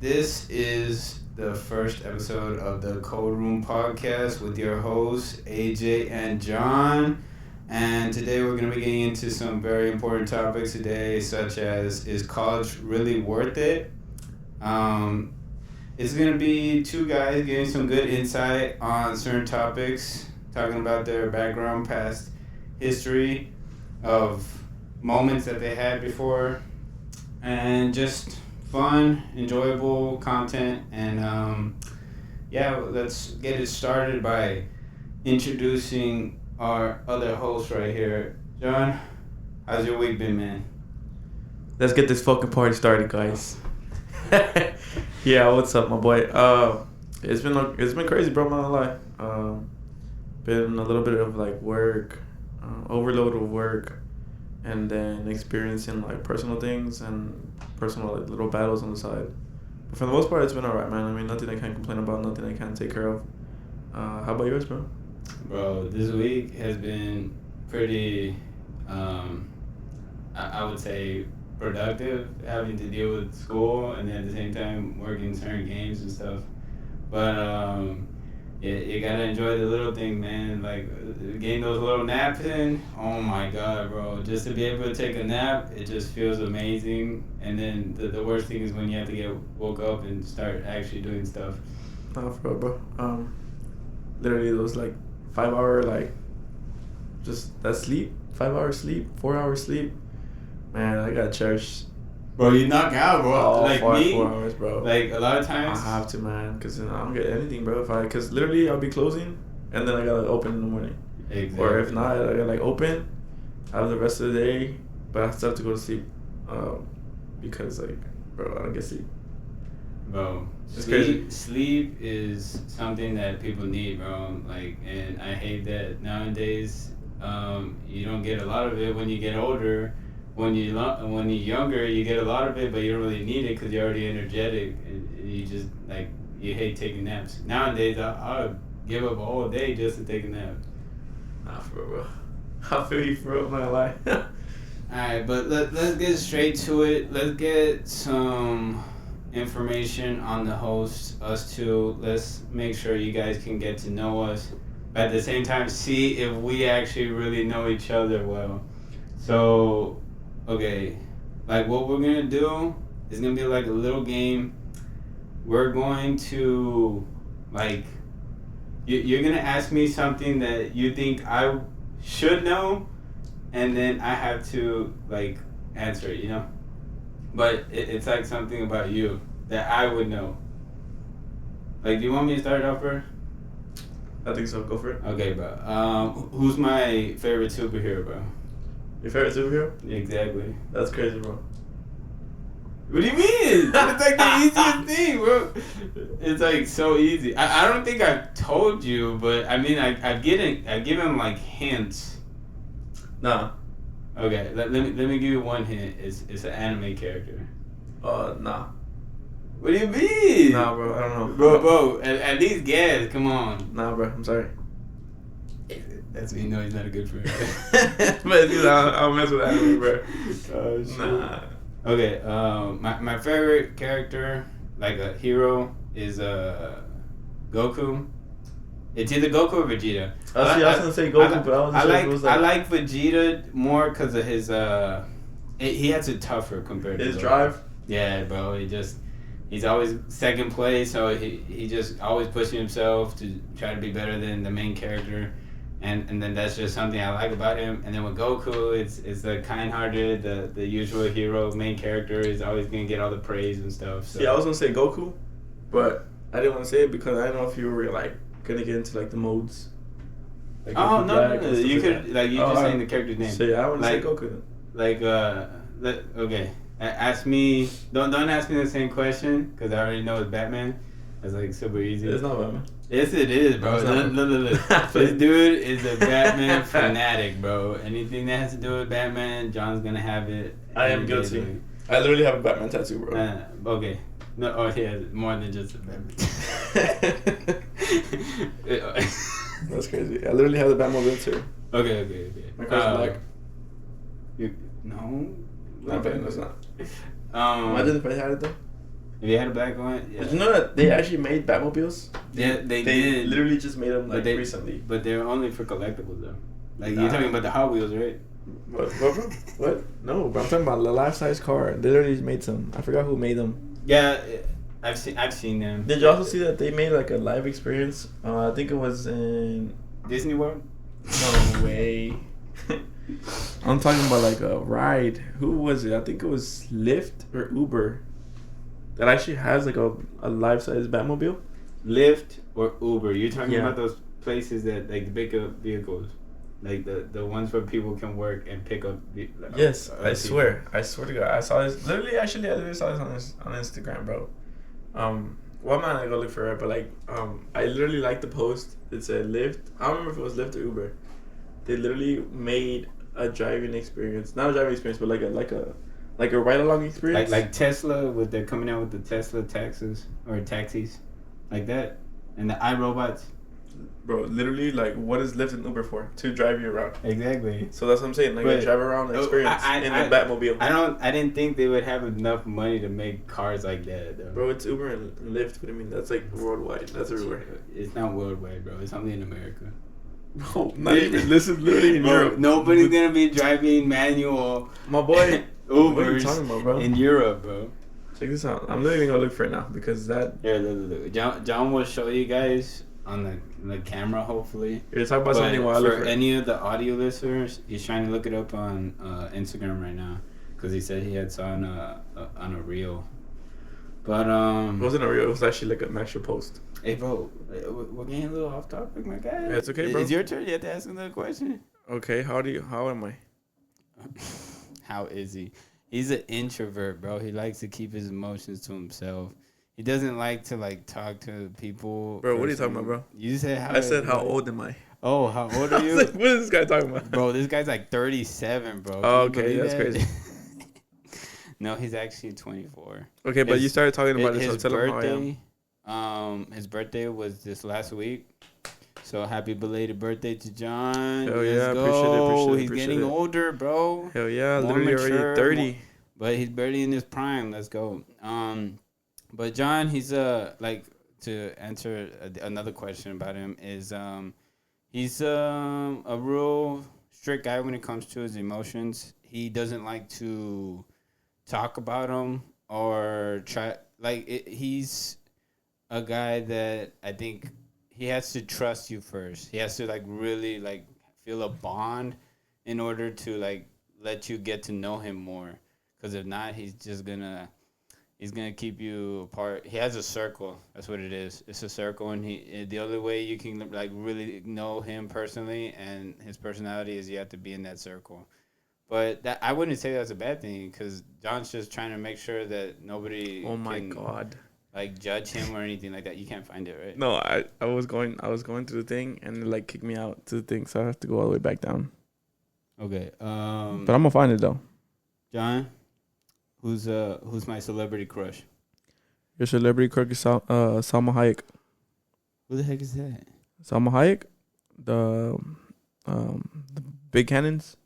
This is the first episode of the Code Room podcast with your hosts, AJ and John. And today we're going to be getting into some very important topics today, such as, is college really worth it? It's going to be two guys getting some good insight on certain topics, talking about their background, past history of moments that they had before, and just fun, enjoyable content. And let's get it started by introducing our other host right here. John, how's your week been, man? Let's get this fucking party started, guys. Yeah, what's up, my boy? It's been crazy, bro. I'm not gonna lie. Been a little bit of like work, overload of work, and then experiencing like personal things and personal like little battles on the side. But for the most part, it's been alright, man. I mean, nothing I can't complain about, nothing I can't take care of. How about yours, bro? Bro, this week has been pretty, I would say, productive, having to deal with school and then at the same time working certain games and stuff. But you gotta enjoy the little thing, man. Like getting those little naps in. Oh my god, bro! Just to be able to take a nap, it just feels amazing. And then the worst thing is when you have to get woke up and start actually doing stuff. Nah, for real, bro. Literally those like 5 hour like just that sleep, 5 hours sleep, 4 hours sleep. Man, I gotta cherish. Bro, you knock out, bro. Like 4 me, hours, bro. Like a lot of times. I have to, man, because I don't get anything, bro. Because literally I'll be closing, and then I gotta open in the morning. Exactly. Or if not, I gotta like open, have the rest of the day, but I still have to go to sleep, because like, bro, I don't get sleep. Bro, It's crazy. Sleep is something that people need, bro. Like, and I hate that nowadays. You don't get a lot of it when you get older. When you're younger, you get a lot of it, but you don't really need it because you're already energetic, and you just like you hate taking naps. Nowadays, I'll give up a whole day just to take a nap. Nah, for real, bro. I feel you, for real, I'm not gonna lie. Alright, but let's get straight to it. Let's get some information on the host, us two. Let's make sure you guys can get to know us, but at the same time, see if we actually really know each other well. So, okay, like what we're gonna do is gonna be like a little game. We're going to, like, you're gonna ask me something that you think I should know, and then I have to like answer it, you know? But it's like something about you that I would know. Like, do you want me to start it off first? I think so. Go for it. Okay, bro. Who's my favorite superhero, bro? Your favorite superhero? Exactly. That's crazy, bro. What do you mean? It's like the easiest thing, bro. It's like so easy. I don't think I've told you, but I mean, I've given like hints. Nah. Okay, let me give you one hint. It's an anime character. Nah. What do you mean? Nah, bro. I don't know. Bro, at least guess. Come on. Nah, bro. I'm sorry. That's when you know he's not a good friend. But dude, I'll mess with anime, bro. Oh, shit. Nah. Okay, my favorite character, like a hero, is Goku. It's either Goku or Vegeta. I was gonna say Goku, but I wasn't sure if it was like... I like Vegeta more because of his he has a tougher compared to his Goku. drive. Yeah, bro. He's always second place, so he just always pushing himself to try to be better than the main character. And then that's just something I like about him. And then with Goku, it's the kind-hearted, the usual hero, main character is always gonna get all the praise and stuff. So. Yeah, I was gonna say Goku, but I didn't want to say it because I don't know if you were like gonna get into like the modes. Like, oh no, you could like you just saying the character's name. So yeah, I want to like, say Goku. Like okay, ask me. Don't ask me the same question because I already know it's Batman. It's like super easy. It's not Batman. Yes, it is, bro. Look. This dude is a Batman fanatic, bro. Anything that has to do with Batman, John's gonna have it. I am guilty. I literally have a Batman tattoo, bro. Okay. No, oh, he has more than just a Batman. That's crazy. I literally have the Batmobile too. Okay. My car's black. No. Not bad, that's not. Um, Imagine if I had it though. If you had a black one, yeah. Did you know that they actually made Batmobiles? Yeah, they did. Literally just made them like recently. But they're only for collectibles though. Like you're talking about the Hot Wheels, right? What, bro? What? No, but I'm talking about the life-size car. They literally just made some. I forgot who made them. Yeah, I've seen them. Did you also see that they made like a live experience? I think it was in Disney World. No way. I'm talking about like a ride. Who was it? I think it was Lyft or Uber. That actually has like a life-size Batmobile. Lyft or Uber. You're talking Yeah. about those places that like the bigger vehicles, like the ones where people can work and pick up. Yes, I swear to God, I saw this. I literally saw this on Instagram, bro. Well, I'm not gonna go look for it, but like, I literally liked the post. It said Lyft. I don't remember if it was Lyft or Uber. They literally made a driving experience, not a driving experience, but like a ride along experience. Like Tesla, with they're coming out with the Tesla taxis or taxis, like that, and the iRobots. Bro, literally, like, what is Lyft and Uber for? To drive you around. Exactly. So that's what I'm saying. Like, a drive around experience in the Batmobile. I didn't think they would have enough money to make cars like that, though. Bro, it's Uber and Lyft. What do you mean? That's like worldwide. That's everywhere. It's not worldwide, bro. It's only in America. No, not even. This is literally in Europe. Nobody's gonna be driving manual. My boy. Ubers what are you talking about, bro? In Europe, bro. Check this out. I'm literally gonna look for it now because that. Here, look. John will show you guys on the camera, hopefully. You're talking about something while for any of the audio listeners, he's trying to look it up on Instagram right now because he said he had saw on a reel. But it wasn't a reel. It was actually like an actual post. Hey, bro, we're getting a little off topic, my guy. Yeah, it's okay, bro. It's your turn. You have to ask another question. Okay, how am I? How is he? He's an introvert, bro. He likes to keep his emotions to himself. He doesn't like to like talk to people. Bro, what are you talking about, bro? You said how? I said how old am I? Oh, how old are you? Like, what is this guy talking about? Bro, this guy's like 37, bro. Oh, okay, that's crazy. No, he's actually 24. Okay, but you started talking about this. So tell him how I am. His birthday was this last week. So happy belated birthday to John. Hell yeah, Let's go. appreciate it. He's getting older, bro. Hell yeah, More literally mature, already 30. But he's barely in his prime. Let's go. But John, he's like, to answer another question about him is he's a real strict guy when it comes to his emotions. He doesn't like to talk about them or try. He's a guy that I think he has to trust you first. He has to like really like feel a bond in order to like let you get to know him more. Because if not, he's gonna keep you apart. He has a circle. That's what it is. It's a circle, and the only way you can like really know him personally and his personality is you have to be in that circle. But that I wouldn't say that's a bad thing because John's just trying to make sure that nobody. Oh my God. Like judge him or anything like that. You can't find it, right? No, I was going to the thing and it like kicked me out to the thing, so I have to go all the way back down. Okay. But I'm gonna find it though. John, who's my celebrity crush? Your celebrity crush is Salma Hayek. Who the heck is that? Salma Hayek, the big cannons.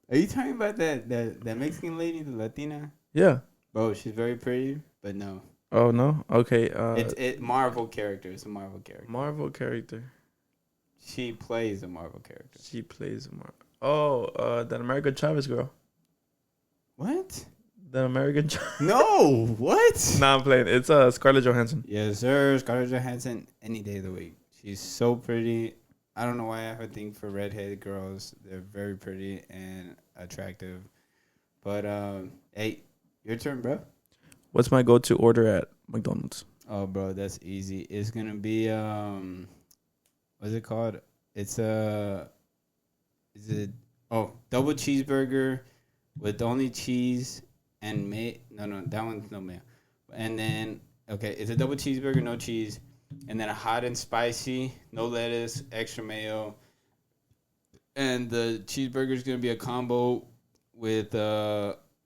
Are you talking about that Mexican lady, the Latina? Yeah. Bro, she's very pretty, but no. Oh no. Okay. It's Marvel character. It's a Marvel character. Marvel character. She plays a Marvel character. She plays a Marvel. Oh, that American Chavez girl. What? That American. No. What? Nah, I'm playing. It's Scarlett Johansson. Yes, sir. Scarlett Johansson any day of the week. She's so pretty. I don't know why I have a thing for redheaded girls. They're very pretty and attractive. But hey, your turn, bro. What's my go-to order at McDonald's? Oh, bro, that's easy. It's gonna be what's it called? It's double cheeseburger with only cheese and no, that one's no mayo. And then it's a double cheeseburger, no cheese, and then a hot and spicy, no lettuce, extra mayo. And the cheeseburger is gonna be a combo with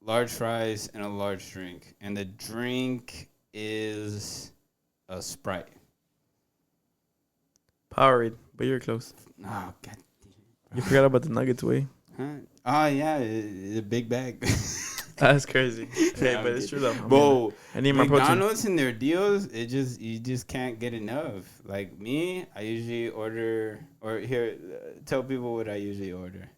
large fries and a large drink. And the drink is a Sprite. Powerade, but you're close. Oh, God. You forgot about the nuggets way. Huh? Oh, yeah, a big bag. That's crazy. Hey, Nah, but I'm it's true kidding. though. Bro, I need my protein. McDonald's and their deals, you just can't get enough. Like me, I usually order or here tell people what I usually order.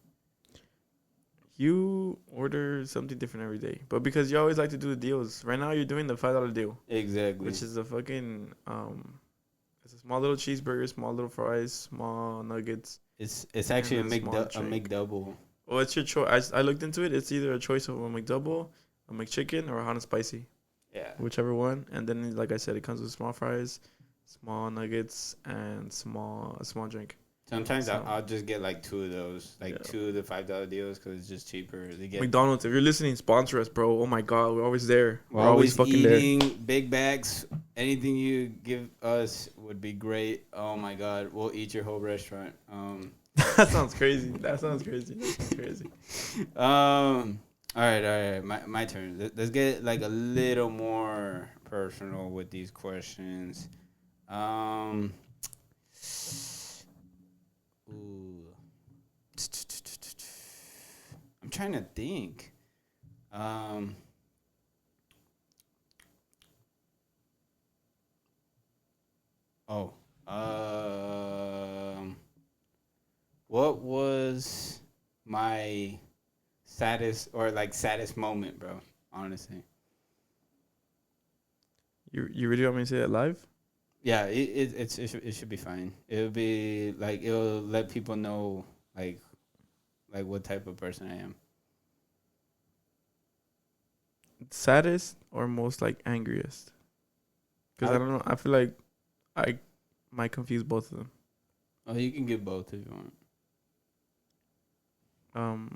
You order something different every day, but because you always like to do the deals. Right now, you're doing the $5 deal, Exactly. which is a fucking it's a small little cheeseburger, small little fries, small nuggets. It's actually And a small a drink. McDouble. Well, it's your choice. I looked into it. It's either a choice of a McDouble, a McChicken, or a hot and spicy, Yeah. whichever one. And then, like I said, it comes with small fries, small nuggets, and a small drink. Sometimes So- I'll just get like two of those, like Yeah. two of the $5 deals because it's just cheaper. They get McDonald's, if you're listening, sponsor us, bro. Oh my God, we're always there. We're always eating big bags. Anything you give us would be great. Oh my God, we'll eat your whole restaurant. That sounds crazy. That sounds crazy. All right. My turn. Let's get like a little more personal with these questions. Ooh. I'm trying to think. Oh. What was my saddest moment, bro? Honestly. You really want me to say that live? Yeah, it should be fine. It'll be like it'll let people know like what type of person I am. Saddest or most like angriest? Because I don't know. I feel like I might confuse both of them. Oh, you can get both if you want.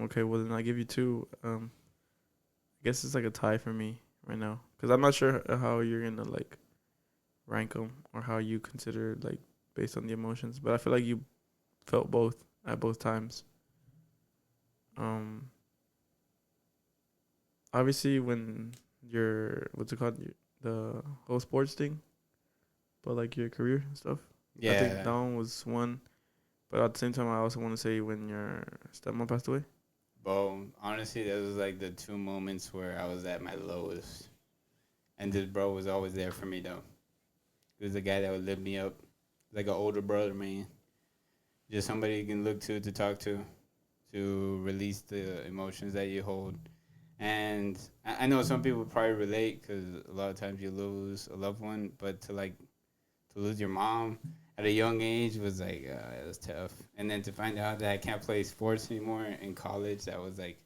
Okay, well then I'll give you two. I guess it's like a tie for me right now because I'm not sure how you're gonna like rank them or how you consider like based on the emotions. But I feel like you felt both at both times. Obviously when you're what's it called the whole sports thing, but like your career and stuff. Yeah. I think that one was one. But at the same time, I also want to say when your stepmom passed away. Bro, honestly, that was like the two moments where I was at my lowest. And this bro was always there for me, though. He was the guy that would lift me up. Like an older brother, man. Just somebody you can look to talk to release the emotions that you hold. And I know some people probably relate because a lot of times you lose a loved one. But to lose your mom at a young age was like, it was tough. And then to find out that I can't play sports anymore in college, that was like,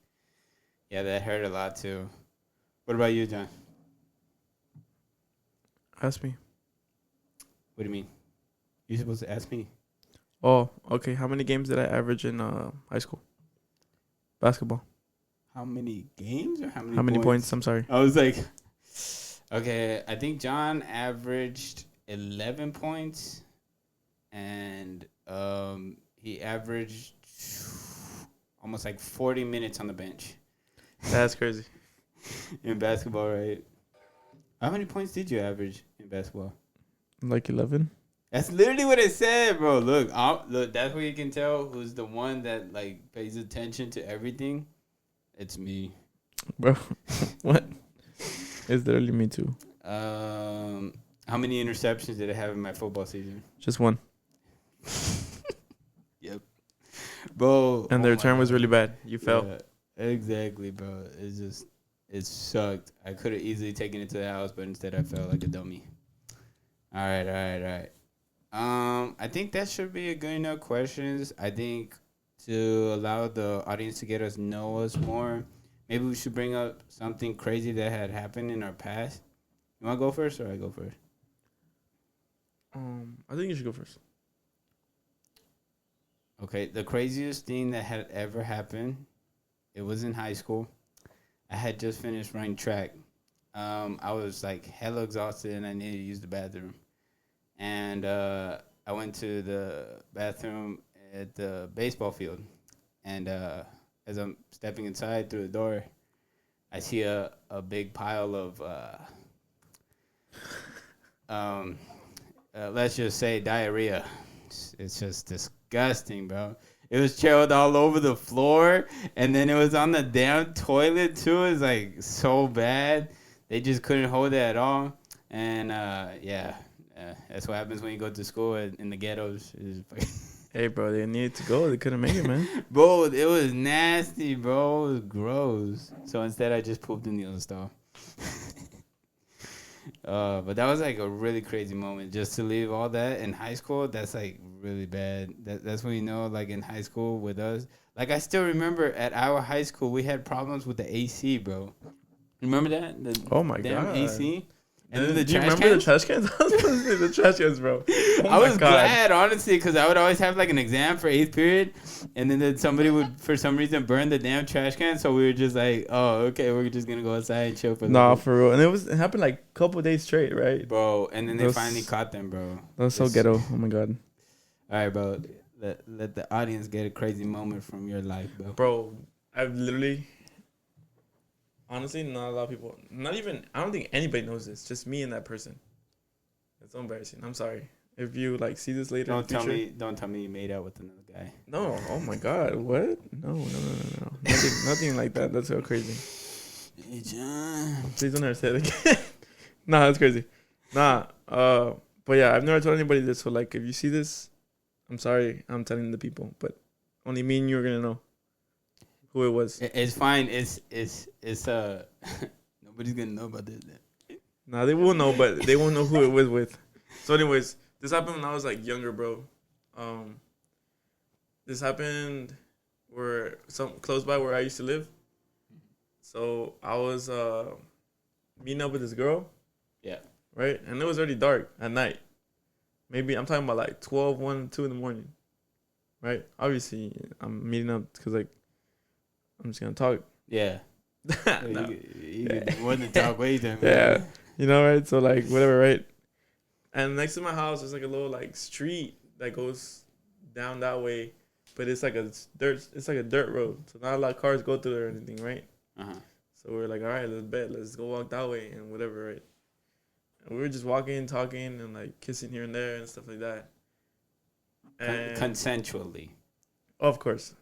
yeah, that hurt a lot too. What about you, John? Ask me. What do you mean? You're supposed to ask me. Oh, okay. How many games did I average in high school? Basketball. How many games or how many How many points? I'm sorry. I was like, okay, I think John averaged 11 points. And he averaged almost like 40 minutes on the bench. That's crazy. In basketball, right? How many points did you average in basketball? Like 11. That's literally what I said, bro. Look, that's where you can tell who's the one that like pays attention to everything. It's me, Bro, what? It's literally me too. How many interceptions did I have in my football season? Just one. Yep, bro. And the return was really bad. You fell. Yeah, exactly, bro. It sucked. I could have easily taken it to the house, but instead I felt like a dummy. All right. I think that should be a good enough questions. I think to allow the audience to get us know us more, maybe we should bring up something crazy that had happened in our past. You want to go first or I go first? I think you should go first. Okay, the craziest thing that had ever happened, it was in high school. I had just finished running track. I was like hella exhausted and I needed to use the bathroom. And I went to the bathroom at the baseball field. And as I'm stepping inside through the door, I see a big pile of, let's just say diarrhea. It's just disgusting, bro. It was trailed all over the floor, and then it was on the damn toilet too. It's like so bad. They just couldn't hold it at all. And that's what happens when you go to school in the ghettos. Hey, bro, they needed to go. They couldn't make it, man. Bro, it was nasty, bro. It was gross. So instead, I just pooped in the other stall. But that was like a really crazy moment. Just to leave all that in high school, that's like really bad. That's when you know, like in high school with us. Like I still remember at our high school, we had problems with the AC, bro. Remember that? Oh my damn god. AC. And then do you remember the trash cans? I was going to say the trash cans, bro. Oh I was glad, honestly, because I would always have like an exam for 8th period, and then somebody would, for some reason, burn the damn trash can. So we were just like, oh, okay, we're just going to go outside and chill for for real. And it happened like a couple of days straight, right? Bro, and then they finally caught them, bro. That was so ghetto. Oh my god. All right, bro. Let the audience get a crazy moment from your life, bro. Bro, I've literally... Honestly, not a lot of people. Not even. I don't think anybody knows this. Just me and that person. It's so embarrassing. I'm sorry. If you like see this later, Don't tell me you made out with another guy. No. Oh my god. What? No. Nothing like that. That's so crazy. Hey, John. Please don't ever say it again. Nah, that's crazy. Nah. But yeah, I've never told anybody this. So like, if you see this, I'm sorry. I'm telling the people, but only me and you are gonna know who it was. It's fine. It's nobody's gonna know about this. Nah, they will know, but they won't know who it was with. So, anyways, this happened when I was like younger, bro. This happened close by where I used to live. So I was meeting up with this girl. Yeah. Right, and it was already dark at night. Maybe I'm talking about like 12, 1, 2 in the morning. Right. Obviously, I'm meeting up because like. I'm just gonna talk. Yeah. No. You more than talk. What you doing? Yeah. You know, right? So like whatever, right? And next to my house, there's like a little like street that goes down that way, but it's like a dirt road, so not a lot of cars go through there or anything, right? So we're like, all right, let's go walk that way and whatever, right? And we were just walking, talking, and like kissing here and there and stuff like that. And consensually. Of course.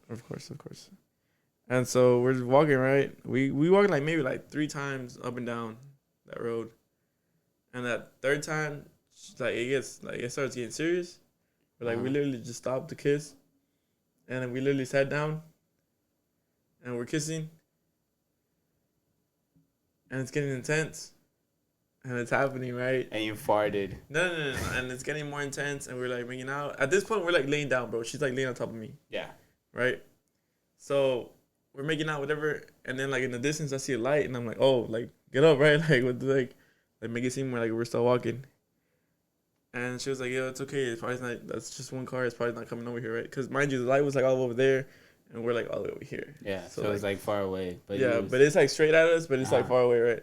And so we're just walking, right? We walked like maybe like 3 times up and down that road. And that third time, like it starts getting serious. But like we literally just stopped to kiss. And then we literally sat down and we're kissing. And it's getting intense. And it's happening, right? And you farted. No. And it's getting more intense and we're like making out. At this point we're like laying down, bro. She's like laying on top of me. Yeah. Right? So we're making out, whatever, and then like in the distance I see a light, and I'm like, oh, like get up, right? Like what, like make it seem like we're still walking. And she was like, yo, it's okay. It's probably not. That's just one car. It's probably not coming over here, right? Because mind you, the light was like all over there, and we're like all the way over here. Yeah. So it's like far away. But yeah, but it's like straight at us, but it's like far away, right?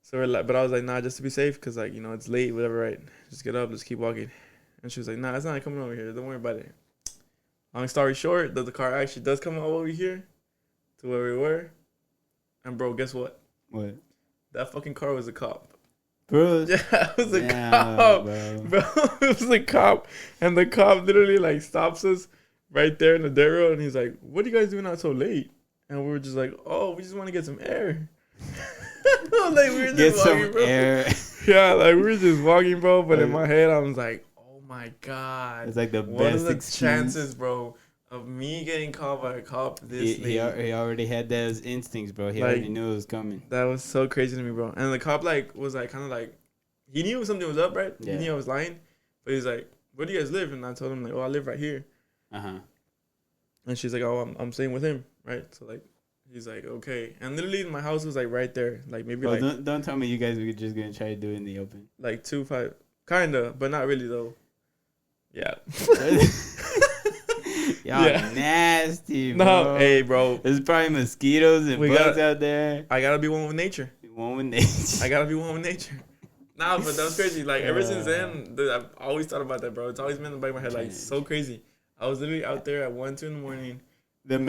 So we're like, but I was like, nah, just to be safe, because like it's late, whatever, right? Just get up, just keep walking. And she was like, nah, it's not coming over here. Don't worry about it. Long story short, the car actually does come all over here to where we were. And, bro, guess what? What? That fucking car was a cop. Bro. Yeah, it was a cop. Bro, it was a cop. And the cop literally, like, stops us right there in the dirt road. And he's like, what are you guys doing out so late? And we were just like, oh, we just want to get some air. Like, we were just get walking, some bro. Air. Yeah, like, we were just walking, bro. But in my head, I was like, my God, it's like the what best. What are the chances, bro, of me getting caught by a cop this late? He already had those instincts, bro. He already knew it was coming. That was so crazy to me, bro. And the cop like was like kind of like he knew something was up, right? Yeah. He knew I was lying, but he's like, "Where do you guys live?" And I told him like, "Oh, I live right here." And she's like, "Oh, I'm staying with him, right?" So like, he's like, "Okay." And literally, my house was like right there, like maybe like. Don't tell me you guys were just gonna try to do it in the open. Like 2-5, kinda, but not really though. Yeah. Y'all nasty, bro. No, hey, bro. There's probably mosquitoes and bugs out there. I gotta be one with nature. One with nature. I gotta be one with nature. Nah, but that was crazy. Like, ever since then, I've always thought about that, bro. It's always been in the back of my head. Like, so crazy. I was literally out there at 1, 2 in the morning. The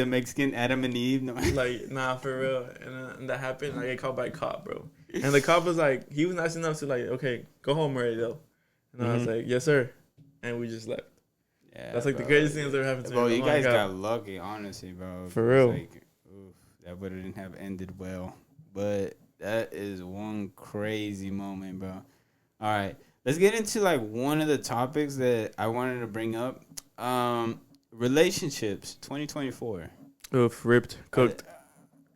Mexican Adam and Eve. No. Like, nah, for real. And that happened. I get caught by a cop, bro. And the cop was like, he was nice enough to like, okay, go home already, though. And I was like, yes, sir. And we just left. Yeah, That's like the bro. greatest things that ever happened to me. Bro, I'm you like, guys God. got lucky, honestly, bro. For 'Cause, real. like, oof, that wouldn't have ended well. But that is one crazy moment, bro. All right, let's get into like one of the topics that I wanted to bring up. Relationships, 2024. Oof, ripped, cooked,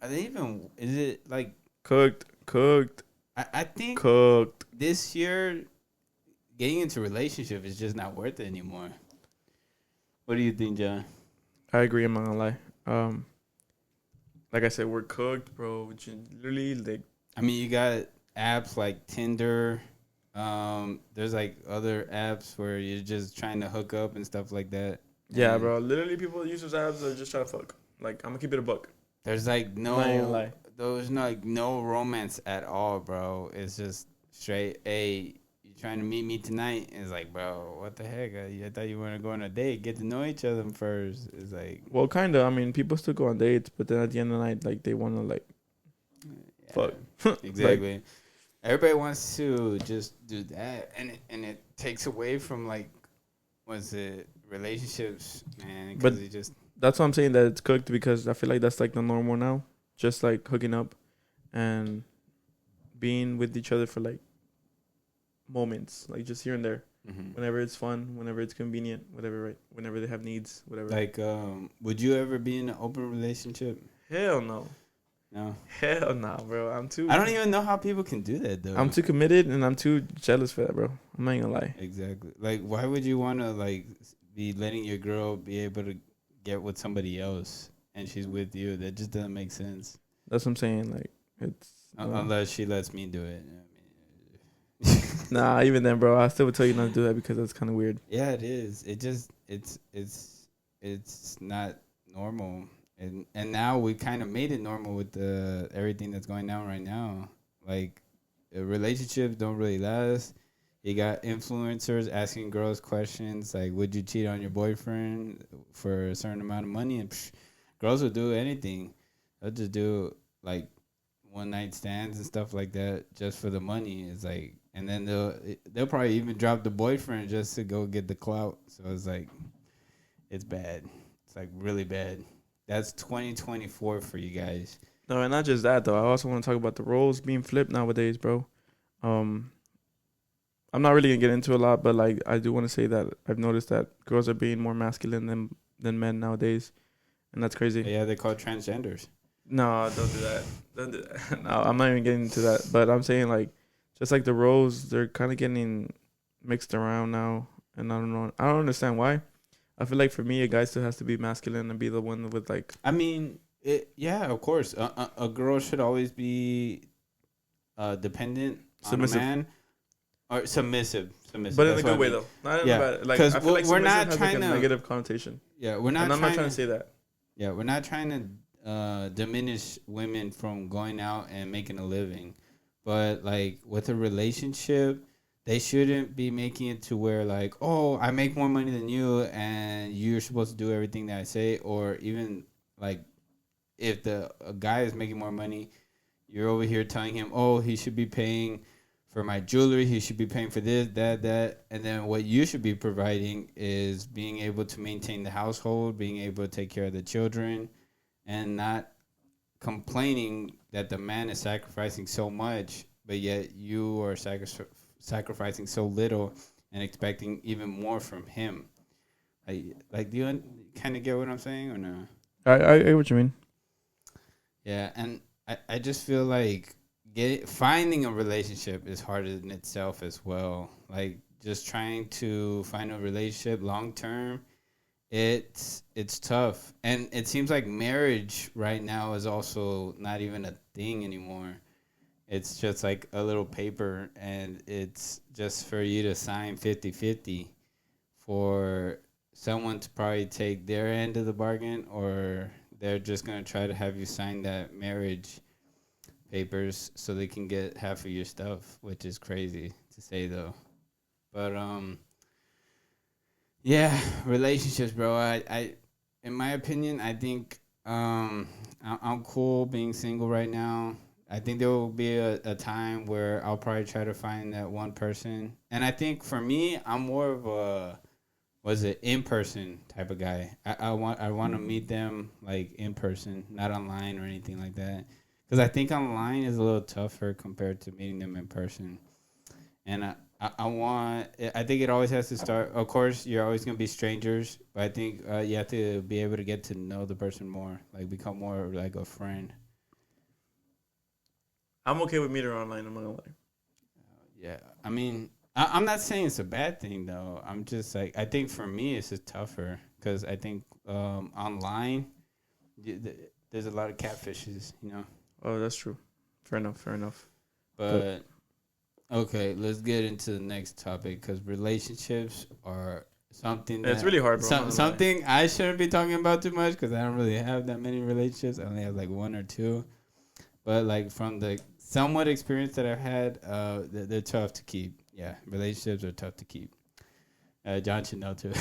Are they even? Is it like? cooked. I think Cooked. this year getting into a relationship is just not worth it anymore. What do you think, John? I agree. I'm not gonna lie. Like I said, we're cooked, bro. Literally, like. I mean, you got apps like Tinder. There's like other apps where you're just trying to hook up and stuff like that. Yeah, And bro. Literally, people use those apps are just trying to fuck. Like, I'm gonna keep it a buck. there's like I'm not even gonna no, lie. there's like no romance at all, bro. It's just straight. Hey, you trying to meet me tonight? It's like, bro, what the heck? I thought you want to go on a date, get to know each other first. It's like, Well, kinda. I mean, people still go on dates, but then at the end of the night, like, they wanna like yeah, fuck. exactly. Like, Everybody wants to just do that, and it takes away from like, what's it, relationships, man? But Because it just that's what I'm saying, that it's cooked, because I feel like that's like the normal now. Just like hooking up and being with each other for like moments, like just here and there. Whenever it's fun, whenever it's convenient, whatever, right? Whenever they have needs, whatever. like, would you ever be in an open relationship? Hell no. No. Hell nah, bro. I don't even know how people can do that though. I'm too committed and I'm too jealous for that, bro. I'm not gonna lie. Exactly. Like, why would you want to like be letting your girl be able to get with somebody else and she's with you? That just doesn't make sense. That's what I'm saying. Like, it's Unless she lets me do it. nah. Even then, bro, I still would tell you not to do that, because that's kind of weird. Yeah, it is. It just it's not normal. And now we kind of made it normal with the everything that's going down right now. Like, relationships don't really last. You got influencers asking girls questions like, "Would you cheat on your boyfriend for a certain amount of money?" And girls will do anything. They'll just do like one night stands and stuff like that just for the money. It's like, and then they'll probably even drop the boyfriend just to go get the clout. So it's like, it's bad. It's like really bad. That's 2024 for you guys. No, and not just that though. I also want to talk about the roles being flipped nowadays, bro. I'm not really gonna get into a lot, but like I do want to say that I've noticed that girls are being more masculine than men nowadays, and that's crazy. Yeah, they call it transgenders. No, don't do that. Don't do that. No, I'm not even getting into that. But I'm saying, like, just like the roles, they're kind of getting mixed around now, and I don't know. I don't understand why. I feel like for me, a guy still has to be masculine and be the one with like. I mean, yeah, of course. A girl should always be dependent Submissive. on a man, or submissive. Submissive. But in That's a good what way I mean. though, not in Yeah, a bad. Like, 'cause I feel like we're not submissive has like trying a to- negative connotation. Yeah, we're not. And I'm trying not trying to say that. Yeah, we're not trying to diminish women from going out and making a living, but like with a relationship, they shouldn't be making it to where like, oh, I make more money than you, and you're supposed to do everything that I say, or even like if a guy is making more money, you're over here telling him, oh, he should be paying for my jewelry, he should be paying for this, that, and then what you should be providing is being able to maintain the household, being able to take care of the children, and not complaining that the man is sacrificing so much, but yet you are sacrificing so little and expecting even more from him. Like, do you kind of get what I'm saying or no? I get what you mean. Yeah, and I just feel like finding a relationship is hard in itself as well. Like, just trying to find a relationship long term, it's tough. And it seems like marriage right now is also not even a thing anymore. It's just like a little paper, and it's just for you to sign 50-50 for someone to probably take their end of the bargain, or they're just going to try to have you sign that marriage papers so they can get half of your stuff, which is crazy to say though. But yeah, relationships, bro. I in my opinion, I think I'm cool being single right now. I think there will be a time where I'll probably try to find that one person. And I think for me, I'm more of a was an in person type of guy. I want to meet them like in person, not online or anything like that. Because I think online is a little tougher compared to meeting them in person. And I think it always has to start. Of course, you're always gonna be strangers, but I think you have to be able to get to know the person more, like become more like a friend. I'm okay with meeting her online. I'm not gonna lie. Yeah, I mean, I'm not saying it's a bad thing though. I'm just like I think for me it's just tougher because I think online there's a lot of catfishes, you know. Oh, that's true. Fair enough. Fair enough. But okay, let's get into the next topic because relationships are something It's really hard, bro. Something I shouldn't be talking about too much because I don't really have that many relationships. I only have like one or two. But like from the somewhat experience that I've had, they're tough to keep. Yeah, relationships are tough to keep. John should know too.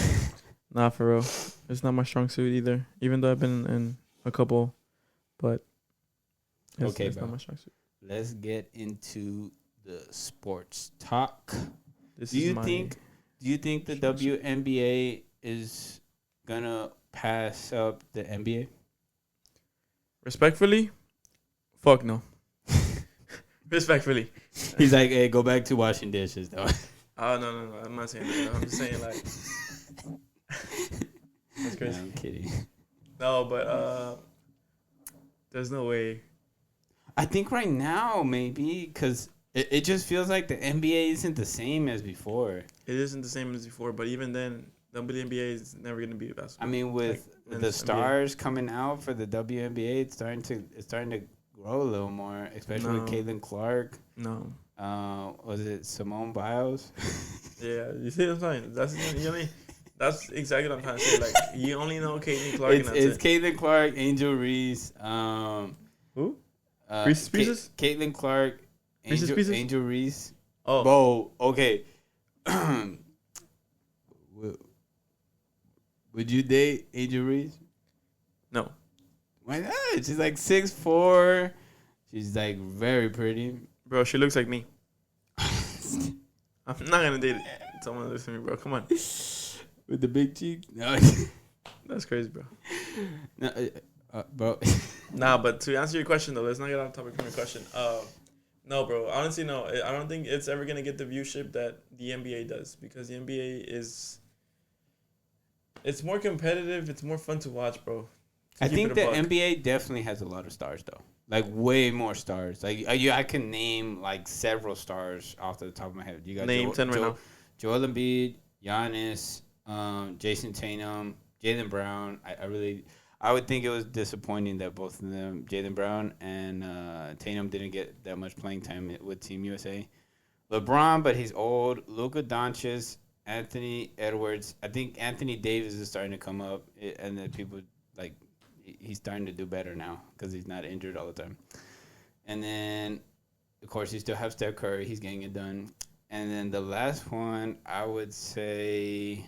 Nah, for real. It's not my strong suit either. Even though I've been in a couple, but it's not my strong suit. Let's get into the sports talk. Do you think the WNBA is gonna pass up the NBA? Respectfully, fuck no. Respectfully. He's like, hey, go back to washing dishes, though. Oh, no. I'm not saying that. I'm just saying, like... That's crazy. No, I'm kidding. No, but there's no way. I think right now, maybe, because it just feels like the NBA isn't the same as before. It isn't the same as before, but even then, the WNBA is never going to be basketball. I mean, with like, the stars coming out for the WNBA, it's starting to grow a little more, especially with Caitlin Clark. No. Was it Simone Biles? Yeah, you see what I'm saying? That's exactly what I'm trying to say. Like, you only know Caitlin Clark. It's Caitlin Clark, Angel Reese. Who? Reese's Pieces? Caitlin Clark, Angel Reese. Oh. Bro, okay. Would you date Angel Reese? No. Why not? She's like 6'4". She's like very pretty. Bro, she looks like me. I'm not gonna date someone listen to me, bro. Come on. With the big cheeks? No. That's crazy, bro. No, bro. Nah, but to answer your question though, let's not get off topic from your question. No, bro. Honestly, no. I don't think it's ever gonna get the viewership that the NBA does because the NBA it's more competitive. It's more fun to watch, bro. I think the NBA definitely has a lot of stars though. Like way more stars. Like I can name like several stars off the top of my head. You got name 10 right now. Joel Embiid, Giannis, Jason Tatum, Jaylen Brown. I would think it was disappointing that both of them, Jaylen Brown and Tatum, didn't get that much playing time with Team USA. LeBron, but he's old. Luka Doncic, Anthony Edwards. I think Anthony Davis is starting to come up, and then people like. He's starting to do better now because he's not injured all the time. And then, of course, you still have Steph Curry. He's getting it done. And then the last one, I would say,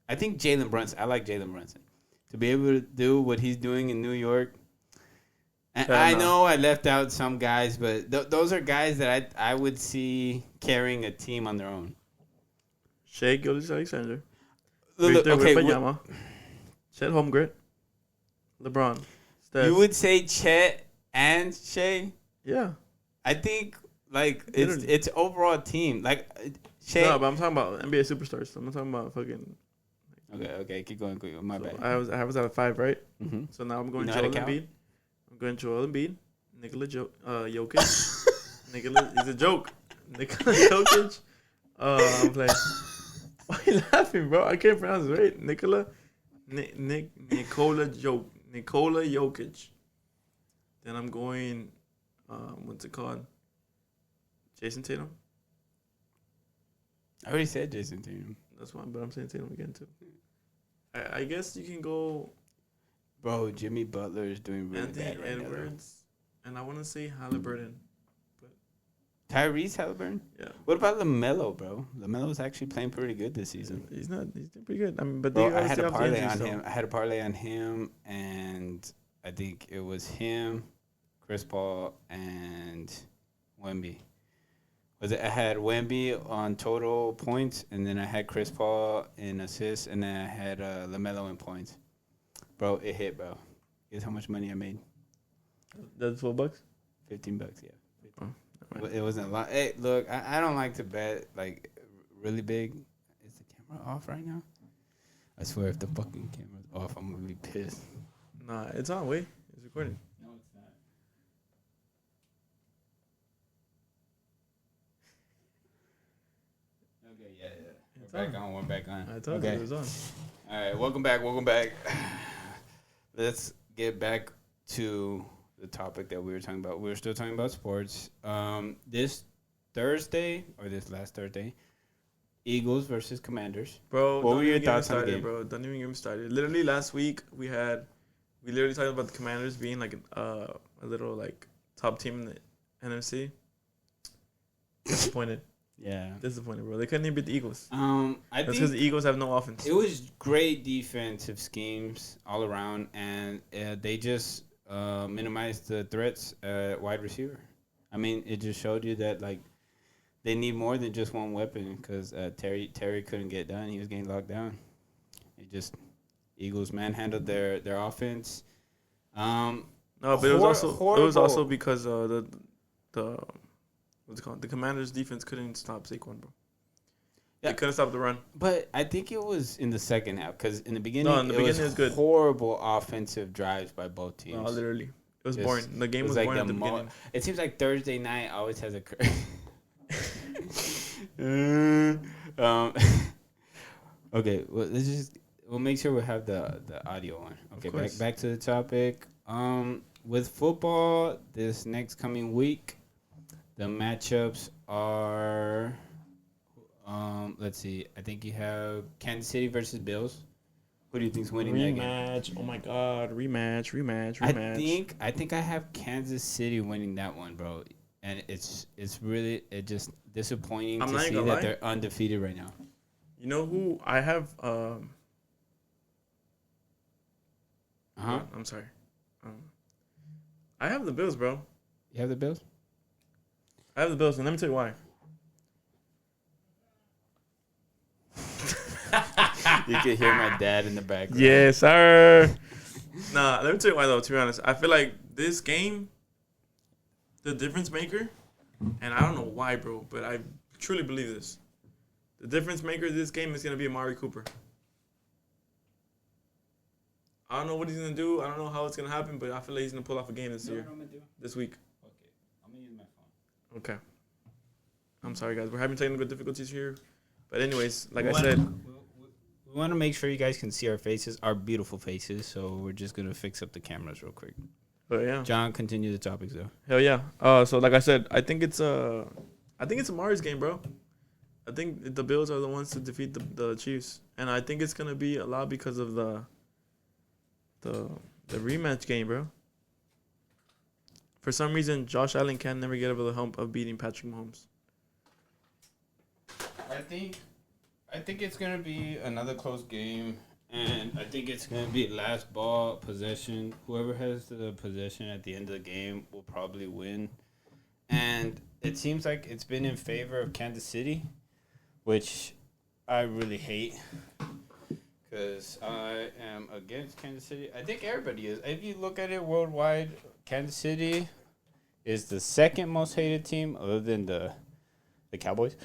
I think Jalen Brunson. I like Jalen Brunson. To be able to do what he's doing in New York. And I know I left out some guys, but those are guys that I would see carrying a team on their own. Shea Gilgeous-Alexander. Victor Wembanyama. Chet Holmgren. LeBron. Steph. You would say Chet and Shea? Yeah. I think like it's overall team. Like Shea. No, but I'm talking about NBA superstars. I'm not talking about fucking. Okay, keep going. My bad. I was at a 5, right? Mm-hmm. So now I'm going Joel Embiid. I'm going Joel Embiid. Nikola Jokic. Nikola, he's a joke. Nikola Jokic. I'm playing. Why are you laughing, bro? I can't pronounce it right. Nikola Jokic. Then I'm going, what's it called? Jason Tatum. I already said Jason Tatum. That's why, but I'm saying Tatum again too. I guess you can go. Bro, Jimmy Butler is doing really bad right Edwards, and I want to say Halliburton. But Tyrese Halliburton? Yeah. What about LaMelo, bro? LaMelo's actually playing pretty good this season. He's doing pretty good. I mean, but bro, I had a parlay on him. I had a parlay on him, and I think it was him, Chris Paul, and Wemby. Was it? I had Wemby on total points, and then I had Chris Paul in assists, and then I had LaMelo in points. Bro, it hit, bro. Guess how much money I made? That's $12. $15, yeah. Oh, right. It wasn't a lot. Hey, look, I don't like to bet like really big. Is the camera off right now? I swear, if the fucking camera's off, I'm gonna be pissed. Nah, it's on. Wait, it's recording. No, it's not. Okay, yeah. We're back on. I told you it was on. All right, welcome back. Let's get back to the topic that we were talking about. We were still talking about sports. This Thursday, or this last Thursday, Eagles versus Commanders. Bro, what were your thoughts on the game? Bro, don't even get me started. Literally last week we literally talked about the Commanders being like a little like top team in the NFC. Disappointed. Yeah. Disappointed, bro. They couldn't even beat the Eagles. I That's think because the Eagles have no offense. it was great defensive schemes all around, and they just minimized the threats at wide receiver. I mean, it just showed you that like they need more than just one weapon because Terry couldn't get done. He was getting locked down. It just Eagles manhandled their offense. No, but it was also because the what's it called? The Commanders' defense couldn't stop Saquon, bro. Yeah. They couldn't stop the run. But I think it was in the second half because in the beginning, it was good. Horrible offensive drives by both teams. No, literally. It was boring. The game was like boring at the beginning. It seems like Thursday night always has a okay, well, we'll make sure we have the audio on. Okay, back to the topic. With football, this next coming week, the matchups are, let's see. I think you have Kansas City versus Bills. Who do you think's winning that game? Rematch. Oh my God, rematch. I think I have Kansas City winning that one, bro. And it's really just disappointing to see that they're undefeated right now. You know who I have? I'm sorry. I have the Bills, bro. You have the Bills? I have the Bills, and let me tell you why. You can hear my dad in the background. Yes, sir. Nah, let me tell you why, though, to be honest. I feel like this game, the difference maker, and I don't know why, bro, but I truly believe this. The difference maker of this game is going to be Amari Cooper. I don't know what he's going to do. I don't know how it's going to happen, but I feel like he's going to pull off a game this week. Okay, I'm going to use my phone. Okay. I'm sorry, guys. We're having technical difficulties here. But anyways, like I said. We want to make sure you guys can see our faces, our beautiful faces, so we're just going to fix up the cameras real quick. But yeah. John, continue the topics, though. Hell yeah. So like I said, I think it's Amari's game, bro. I think the Bills are the ones to defeat the Chiefs. And I think it's going to be a lot because of the rematch game, bro. For some reason, Josh Allen can never get over the hump of beating Patrick Mahomes. I think it's going to be another close game, and I think it's going to be last ball possession. Whoever has the possession at the end of the game will probably win. And it seems like it's been in favor of Kansas City, which I really hate because I am against Kansas City. I think everybody is. If you look at it worldwide, Kansas City is the second most hated team other than the Cowboys.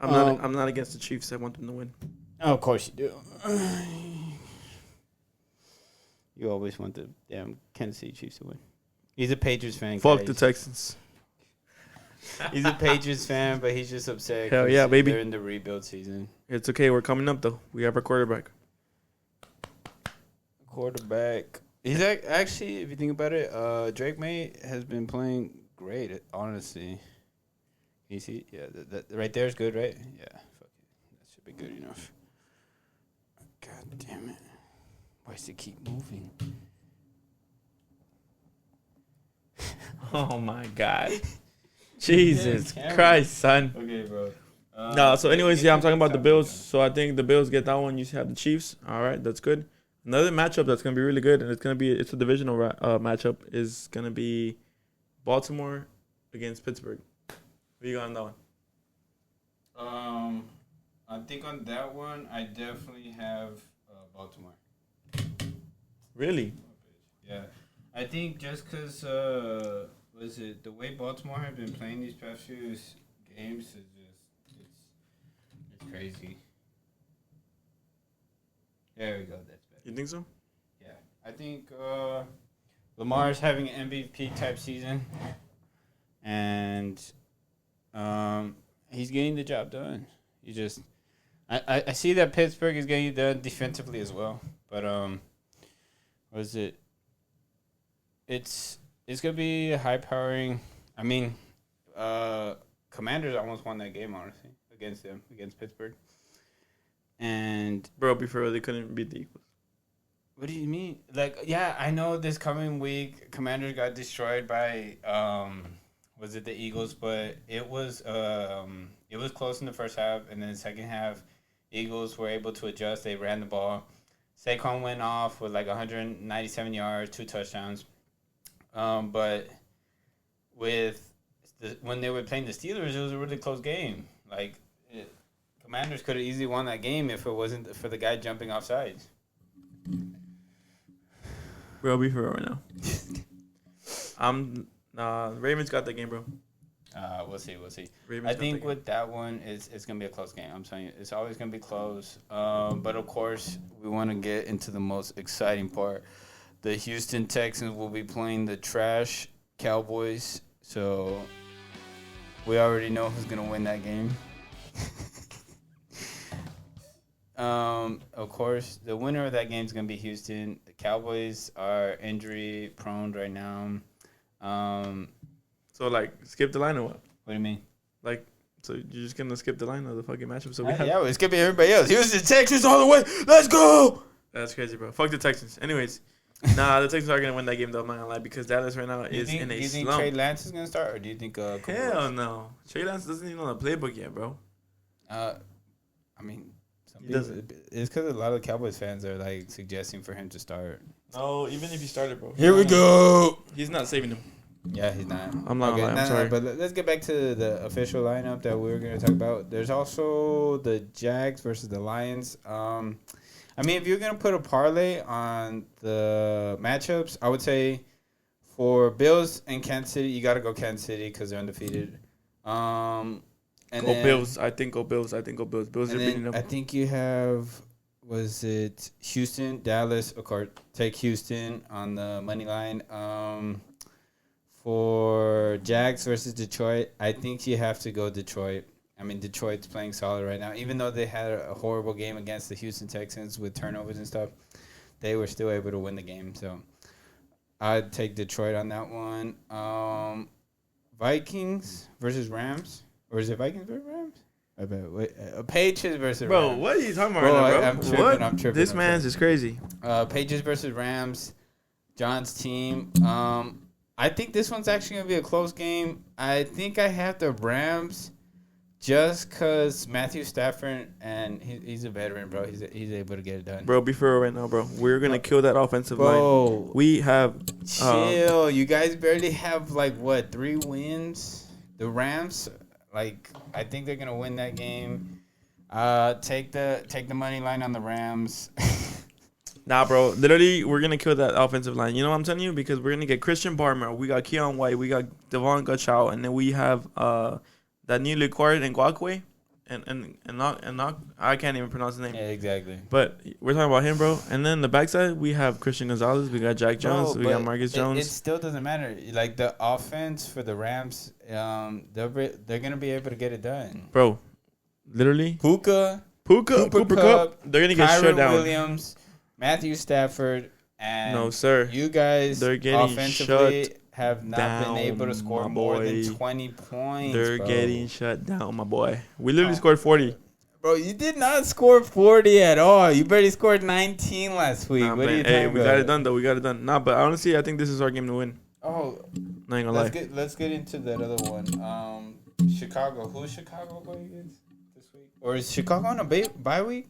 I'm not against the Chiefs. I want them to win. Oh, of course you do. You always want the damn Kansas City Chiefs to win. He's a Patriots fan. Fuck guys. the Texans. He's a Patriots fan, but he's just upset. Hell yeah, baby. They're in the rebuild season. It's okay. We're coming up, though. We have our quarterback. He's actually, if you think about it, Drake May has been playing great, honestly. You see? Yeah, that right there is good, right? Yeah, fuck it. That should be good enough. God damn it. Why does it keep moving? Oh, my God. Jesus Christ, son. Okay, bro. No, so anyways, yeah, I'm talking about the Bills. So I think the Bills get that one. You have the Chiefs. All right, that's good. Another matchup that's going to be really good, and it's a divisional matchup, is going to be Baltimore against Pittsburgh. Who you got on that one? I think on that one, I definitely have Baltimore. Really? Yeah, I think just because was it the way Baltimore have been playing these past few games is just it's crazy. There we go. That's better. You think so? Yeah, I think Lamar's having an MVP type season, and he's getting the job done. He just, I see that Pittsburgh is getting it done defensively as well, but what is it? It's gonna be high powering. I mean, Commanders almost won that game honestly against Pittsburgh, and Bro, before they couldn't beat the Eagles. what do you mean? Like, yeah, I know this coming week, Commanders got destroyed by was it the Eagles? But it was close in the first half, and then the second half, Eagles were able to adjust. They ran the ball. Saquon went off with like 197 yards, 2 touchdowns. But when they were playing the Steelers, it was a really close game. Like, Commanders could have easily won that game if it wasn't for the guy jumping off sides. Bro, be for real right now. Ravens got that game, bro. We'll see. Ravens I think with that one, it's gonna be a close game. I'm telling you, it's always gonna be close. But of course, we want to get into the most exciting part. The Houston Texans will be playing the trash Cowboys, so we already know who's gonna win that game. Of course, the winner of that game is gonna be Houston. The Cowboys are injury prone right now. So, like, skip the line or what? What do you mean? Like, so you're just gonna skip the line of the fucking matchup? So Yeah, we're skipping everybody else. Houston Texans all the way. Let's go. That's crazy, bro. Fuck the Texans. Anyways, the Texans are gonna win that game though. I'm not gonna lie because Dallas right now is in a slump. Do you think Trey Lance is gonna start, or do you think? Hell no. Trey Lance doesn't even know the playbook yet, bro. I mean, it's because a lot of Cowboys fans are like suggesting for him to start. No, even if he started, bro. Here we go. He's not saving them. Yeah, he's not. I'm not gonna lie. I'm sorry. But let's get back to the official lineup that we were going to talk about. There's also the Jags versus the Lions. I mean, if you're going to put a parlay on the matchups, I would say for Bills and Kansas City, you got to go Kansas City because they're undefeated. Bills. I think go Bills. Bills are beating them. I think you have, was it Houston, Dallas? Of course, take Houston on the money line. For Jags versus Detroit, I think you have to go Detroit. I mean, Detroit's playing solid right now. Even though they had a horrible game against the Houston Texans with turnovers and stuff, they were still able to win the game. So I'd take Detroit on that one. Vikings versus Rams. Or is it Vikings versus Rams? I bet. Wait, Patriots versus bro, Rams. what are you talking about right now, bro? I'm tripping. This man's is crazy. Patriots versus Rams. John's team. I think this one's actually going to be a close game. I think I have the Rams just because Matthew Stafford, and he's a veteran, bro. He's able to get it done. Bro, be for real right now, bro. We're going to kill that offensive line. We have... chill. You guys barely have, 3 wins? The Rams, I think they're going to win that game. Take the money line on the Rams. Nah, bro. Literally, we're going to kill that offensive line. You know what I'm telling you? Because we're going to get Christian Barmore. We got Keon White. We got Devon Gutchow. And then we have that newly acquired Ngakwe. And I can't even pronounce his name. Yeah, exactly. But we're talking about him, bro. And then the backside, we have Christian Gonzalez. We got Jack Jones. We got Marcus Jones. It still doesn't matter. Like, the offense for the Rams, they're going to be able to get it done. Bro, literally. Cooper Cup. They're going to get shut down. Williams, Matthew Stafford, and no, sir. You guys they're getting offensively shut have not down, been able to score more than 20 points. They're getting shut down, my boy. We literally scored 40. Bro, you did not score 40 at all. You barely scored 19 last week. Nah, what are you hey, talking we about? got it done, though. We got it done. Nah, but honestly, I think this is our game to win. Oh. Not gonna lie. Let's get into that other one. Chicago. Who's Chicago going against this week? Or is Chicago on a bye week?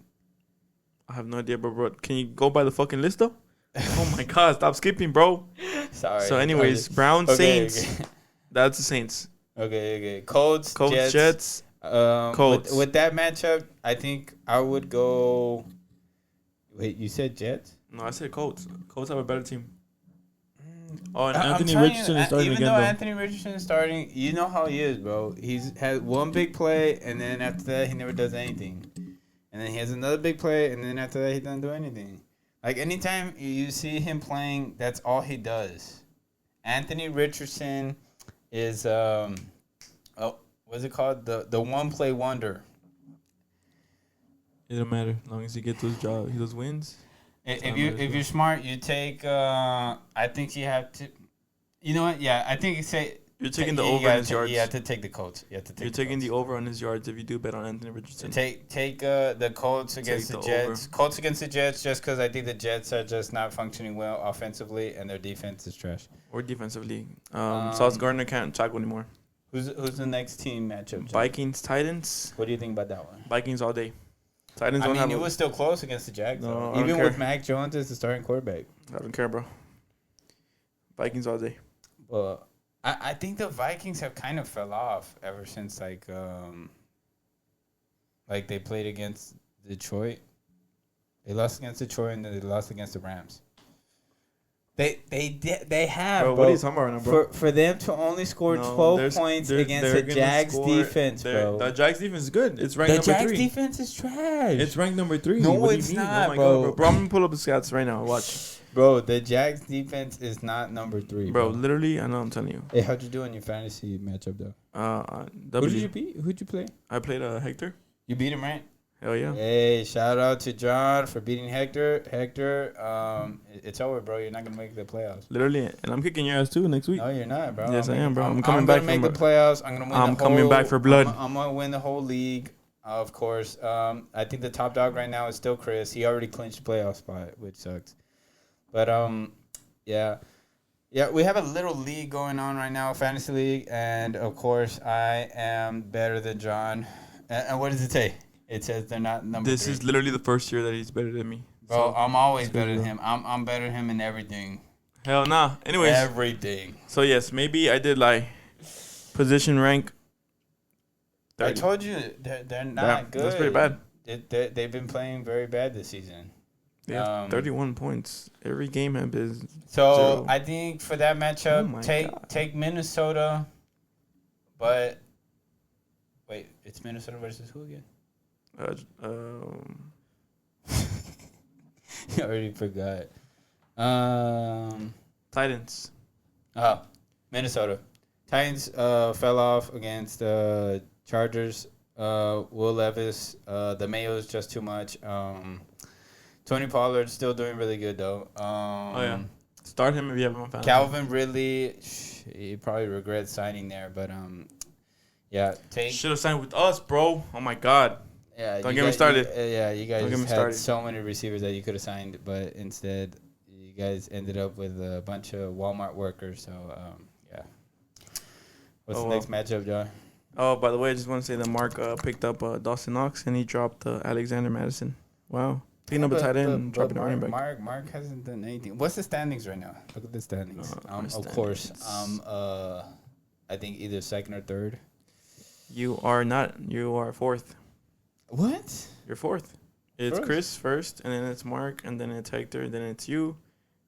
I have no idea, bro. Can you go by the fucking list, though? Oh, my God. Stop skipping, bro. Sorry. So, anyways, Browns, Saints. Okay. That's the Saints. Okay. Colts, Jets. Colts. With that matchup, I think I would go. Wait, you said Jets? No, I said Colts. Colts have a better team. Oh, and I'm Anthony telling Richardson you, is starting even again, though though. Anthony Richardson is starting, you know how he is, bro. He's had one big play, and then after that, he never does anything. And then he has another big play, and then after that, he doesn't do anything. Like, anytime you see him playing, that's all he does. Anthony Richardson is, what's it called? The one-play wonder. It don't matter as long as he gets those wins. If you're smart, you take. I think you have to. You know what? Yeah, I think you say you're taking the over on his yards. You have to take the Colts. You have to take. You're taking the over on his yards if you do bet on Anthony Richardson. Take the Colts against the Jets. Over. Colts against the Jets, just because I think the Jets are just not functioning well offensively and their defense is trash. Or defensively, Sauce Gardner can't tackle anymore. Who's the next team matchup? Vikings, Titans. What do you think about that one? Vikings all day. Titans it was still close against the Jags. No, even with Mac Jones as the starting quarterback. I don't care, bro. Vikings all day. Well, I think the Vikings have kind of fell off ever since like they played against Detroit. They lost against Detroit and then they lost against the Rams. They have, bro. What are you talking about right now, bro? For them to only score 12 points against the Jags defense, bro. The Jags defense is good. It's ranked number 3. The Jags defense is trash. It's ranked number 3. No, what it's do you mean? not, oh my bro. God, bro. I'm gonna pull up the stats right now. Watch. Bro, the Jags defense is not number 3. Bro, literally, I know. I'm telling you. Hey, how'd you do in your fantasy matchup though? Who did you beat? Who'd you play? I played Hector. You beat him, right? Hell yeah. Hey, shout out to John for beating Hector. Hector, it's over, bro. You're not going to make the playoffs. Literally. And I'm kicking your ass too next week. No, you're not, bro. Yes, I am, bro. I'm coming back. I'm going to make the playoffs. I'm going to win I'm coming back for blood. I'm going to win the whole league, of course. I think the top dog right now is still Chris. He already clinched playoff spot, which sucks. But, yeah. Yeah, we have a little league going on right now, fantasy league. And, of course, I am better than John. And what does it say? It says they're not number 3. This is literally the first year that he's better than me. Bro, so, I'm always better than him. I'm better than him in everything. Hell nah. Anyways. Everything. So, yes, maybe I did like position rank. 30. I told you they're not good. That's pretty bad. They've been playing very bad this season. They have 31 points. Every game has been So, 0. I think for that matchup, take Minnesota. But, wait, it's Minnesota versus who again? I already forgot. Titans. Oh, Minnesota. Titans fell off against the Chargers. Will Levis. The Mayo's just too much. Tony Pollard still doing really good though. Yeah. Start him if you have him on fantasy. Calvin Ridley, he probably regrets signing there, but yeah. Should have signed with us, bro. Oh my God. Yeah, don't get me started. You guys had so many receivers that you could have signed, but instead, you guys ended up with a bunch of Walmart workers. So, yeah. What's the next matchup, John? Oh, by the way, I just want to say that Mark picked up Dawson Knox and he dropped Alexander Madison. Wow. Picking up a tight end and dropping a running back. Mark hasn't done anything. What's the standings right now? Look at the standings. Of course, I think either second or third. You are not. You are fourth. What? You're fourth. It's Chris first, and then it's Mark, and then it's Hector, and then it's you,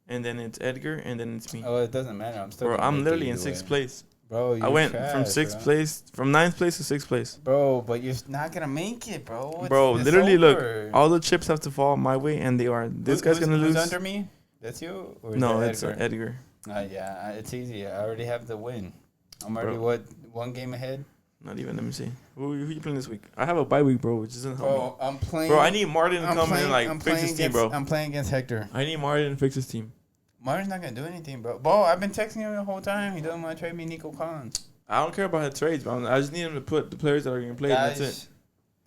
and then it's Edgar, and then it's me. Oh, it doesn't matter. I'm still. Bro, I'm literally in 6th place. Bro, I went from 6th place, from 9th place to 6th place. Bro, but you're not gonna make it, bro. Bro, literally, look, all the chips have to fall my way, and they are. This guy's gonna lose. Who's under me? That's you? Or is no, that it's Edgar. Yeah, it's easy. I already have the win. I'm already, one game ahead? Not even. Let me see. Who you playing this week? I have a bye week, bro, which isn't helping. Bro, I'm playing. Bro, I need Martin to come in and like fix his team, bro. I'm playing against Hector. I need Martin to fix his team. Martin's not gonna do anything, bro. Bro, I've been texting him the whole time. He doesn't want to trade me Nico Collins. I don't care about his trades, bro. I just need him to put the players that are gonna play. Guys, and that's it.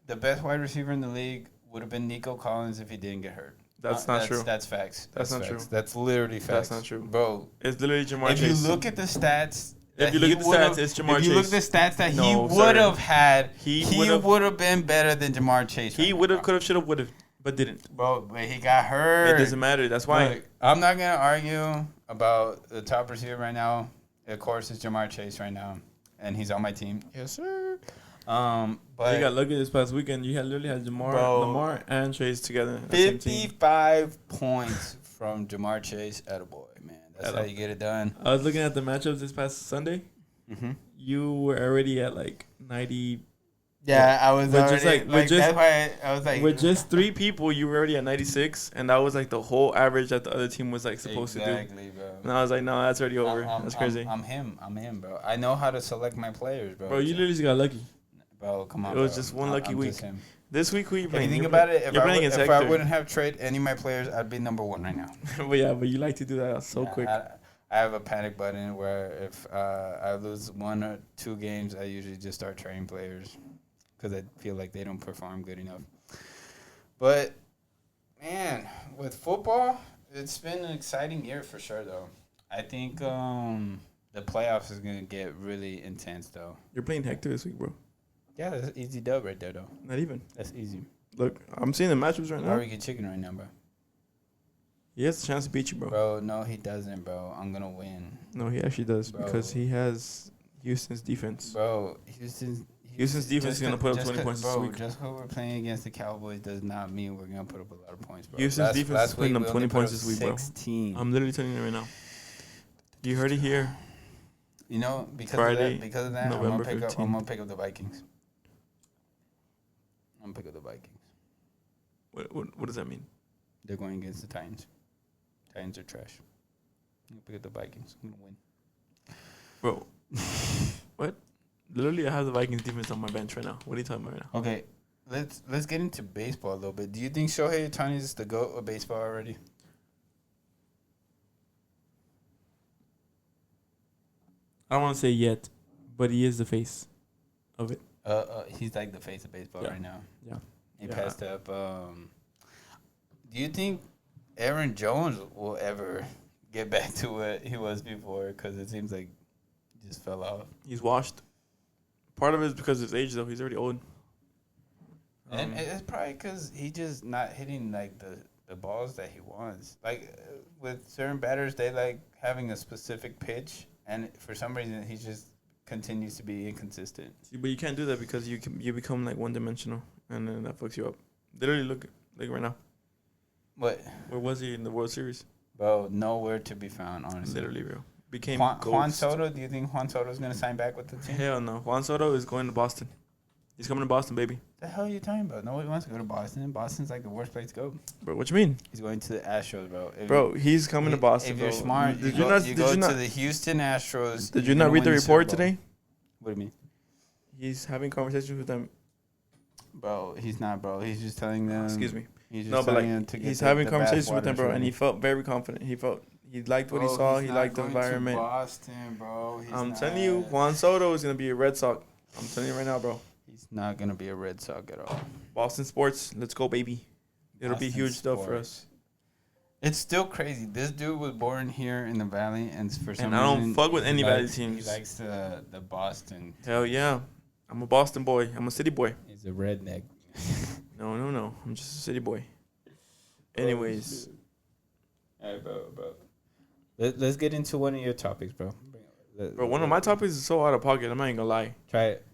The best wide receiver in the league would have been Nico Collins if he didn't get hurt. That's not true. That's facts. That's not facts. true. That's literally facts. That's not true, bro. It's literally Jamar Chase. If you look at the stats. If you look at the stats, it's Jamar Chase. If you look at the stats that he would have had, he would have been better than Jamar Chase. He would have, could have, should have, would have, but didn't. Bro, but he got hurt. It doesn't matter. That's why. Look, I'm not going to argue about the top receiver right now. Of course, it's Jamar Chase right now, and he's on my team. Yes, sir. But you got lucky this past weekend. You literally had Lamar and Chase together. 55 points from Jamar Chase. Attaboy, man. That's how you get it done. I was looking at the matchups this past Sunday. Mm-hmm. You were already at like 90. Yeah, I was already that's why I was like, with just 3 people, you were already at 96, and that was like the whole average that the other team was like supposed to do. Exactly, bro. And I was like, no, that's already over. That's crazy. I'm him, bro. I know how to select my players, bro. Bro, you literally just got lucky. Bro, come on. It was just one lucky week. This week, who you playing? If you think about it, if I wouldn't have traded any of my players, I'd be number 1 right now. but you like to do that so quick. I have a panic button where if I lose 1 or 2 games, I usually just start trading players because I feel like they don't perform good enough. But, man, with football, it's been an exciting year for sure, though. I think the playoffs is going to get really intense, though. You're playing Hector this week, bro. Yeah, that's an easy dub right there, though. Not even. That's easy. Look, I'm seeing the matchups right now. Barbecue chicken right now, bro. He has a chance to beat you, bro. Bro, no, he doesn't, bro. I'm going to win. No, he actually does, bro. Because he has Houston's defense. Bro, Houston's defense is going to put up 20 points this week. Just because we're playing against the Cowboys does not mean we're going to put up a lot of points, bro. Houston's defense is putting up 20 points this week, 16. bro. I'm literally telling you right now. You heard it here. You know, because Friday, of that, November I'm going to 15th. pick up the Vikings. I'm going to pick up the Vikings. What does that mean? They're going against the Titans. Titans are trash. I'm going to pick up the Vikings. I'm going to win. Bro. What? Literally, I have the Vikings defense on my bench right now. What are you talking about right now? Okay, let's get into baseball a little bit. Do you think Shohei Ohtani is the GOAT of baseball already? I don't want to say yet, but he is the face of it. He's like the face of baseball right now. Yeah. He passed up. Do you think Aaron Jones will ever get back to what he was before? Because it seems like he just fell off. He's washed. Part of it is because of his age, though. He's already old. And it's probably because he just not hitting like the balls that he wants. Like with certain batters, they like having a specific pitch, and for some reason, he just continues to be inconsistent. See, but you can't do that because you become like one dimensional, and then that fucks you up. Literally, look right now. What? Where was he in the World Series? Bro, nowhere to be found, honestly. Literally, bro. Became Juan Soto. Do you think Juan Soto is gonna sign back with the team? Hell no. Juan Soto is going to Boston. He's coming to Boston, baby. The hell are you talking about? Nobody wants to go to Boston. Boston's like the worst place to go. Bro, what you mean? He's going to the Astros, bro. Bro, he's coming to Boston. If you're smart, you go to the Houston Astros. Did you not read the report today? What do you mean? He's having conversations with them. Bro, he's not, bro. He's just telling them. Excuse me. He's just telling them to get he's having conversations with them, bro, and he felt very confident. He liked what he saw. He liked the environment. Boston, bro. I'm telling you, Juan Soto is gonna be a Red Sox. I'm telling you right now, bro. He's not gonna be a Red Sox at all. Boston sports, let's go, baby. It'll be huge stuff for us. It's still crazy. This dude was born here in the Valley, and for some reason, I don't fuck with any Valley teams. He likes the Boston. Hell yeah, I'm a Boston boy. I'm a city boy. He's a redneck. No. I'm just a city boy. Anyways. All right, bro. Let's get into one of your topics, bro. Bro, one of my topics is so out of pocket. I'm not even gonna lie. Try it.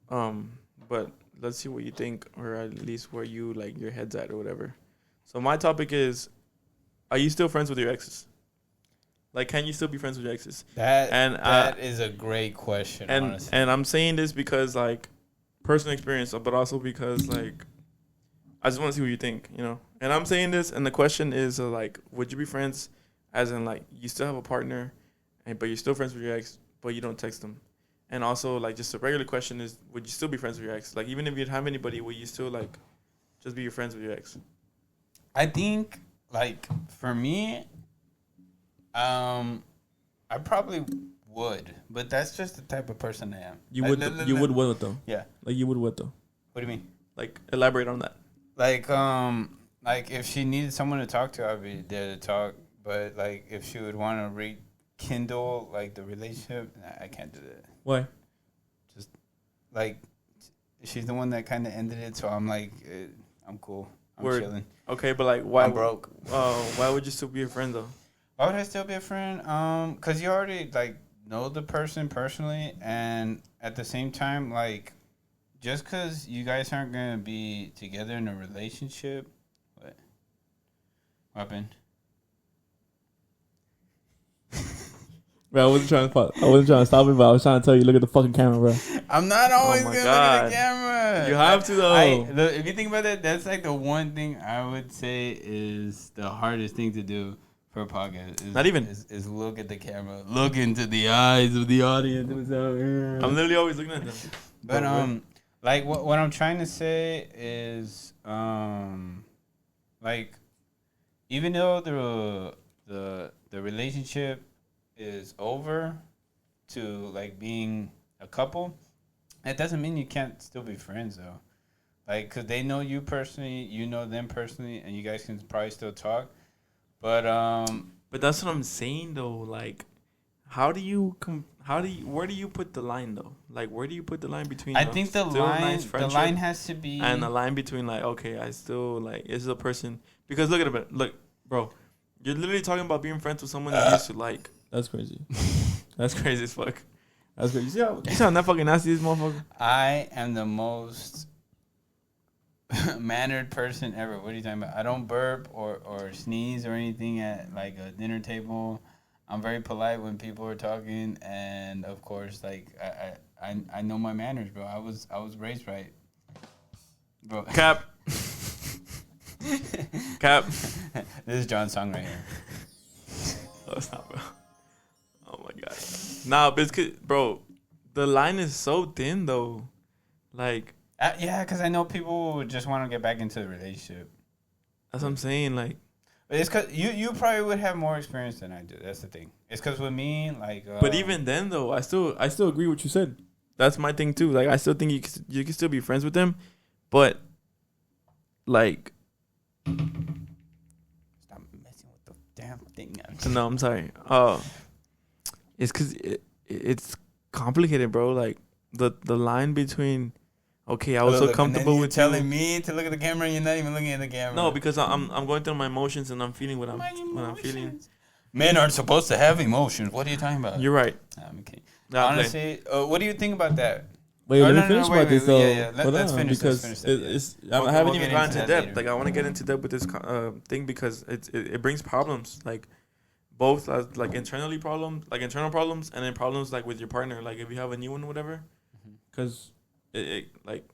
But let's see what you think, or at least where you like your head's at, or whatever. So my topic is, are you still friends with your exes? Like, can you still be friends with your exes? That is a great question. Honestly. And I'm saying this because like personal experience, but also because like I just want to see what you think, you know. And I'm saying this, and the question is like, would you be friends? As in, like, you still have a partner, but you're still friends with your ex, but you don't text them. And also, like, just a regular question is, would you still be friends with your ex? Like, even if you didn't have anybody, would you still, like, just be your friends with your ex? I think, like, for me, I probably would. But that's just the type of person I am. You would what, though? Yeah. Like, you would what, though? What do you mean? Like, elaborate on that. Like, if she needed someone to talk to, I'd be there to talk. But, like, if she would want to rekindle, like, the relationship, I can't do that. Why? Just, like, she's the one that kind of ended it, so I'm like, I'm cool. I'm chilling. Okay, but, like, why? I'm broke. Why would you still be a friend, though? Why would I still be a friend? Because you already, like, know the person personally, and at the same time, like, just because you guys aren't gonna be together in a relationship, what happened? Bro, I wasn't trying to stop it, but I was trying to tell you, look at the fucking camera, bro. I'm not always my gonna God. look at the camera. You have to, though. If you think about it, that's like the one thing I would say is the hardest thing to do for a podcast. Not even. Is look at the camera, look into the eyes of the audience. I'm literally always looking at them. But like what I'm trying to say is like even though the relationship is over to like being a couple, it doesn't mean you can't still be friends though. Like, cause they know you personally, you know them personally, and you guys can probably still talk. But that's what I'm saying though. Like, where do you put the line though? Like, where do you put the line between? I think the line has to be, and the line between like, okay, I still like is a person, because look at it, look, bro, you're literally talking about being friends with someone you used to like. That's crazy. That's crazy as fuck. That's crazy. You sound that fucking nasty, this motherfucker. I am the most mannered person ever. What are you talking about? I don't burp or sneeze or anything at like a dinner table. I'm very polite when people are talking, and of course, like I know my manners, bro. I was raised right, bro. Cap. Cap. This is John's song right here. Oh, it's not, bro. Oh my god. Nah, but bro, the line is so thin though. Like. Yeah, because I know people would just want to get back into the relationship. That's what I'm saying. Like, it's because you probably would have more experience than I do. That's the thing. It's because with me, like. But even then, though, I still agree with what you said. That's my thing too. Like, I still think you can still be friends with them, but like. Stop messing with the damn thing. No, I'm sorry. It's because it's complicated, bro. Like the line between. Okay, I was so comfortable with you. Telling me to look at the camera, and you're not even looking at the camera. No, because I'm going through my emotions and I'm feeling what I'm feeling. Men aren't supposed to have emotions. What are you talking about? You're right. I'm kidding. Honestly, what do you think about that? Wait, let me finish about this though. Yeah. Let's finish. Because I haven't even gone into depth. Like, I want to get into depth with this thing because it brings problems. Like, both as like internal problems, and then problems like with your partner. Like, if you have a new one or whatever, because. It like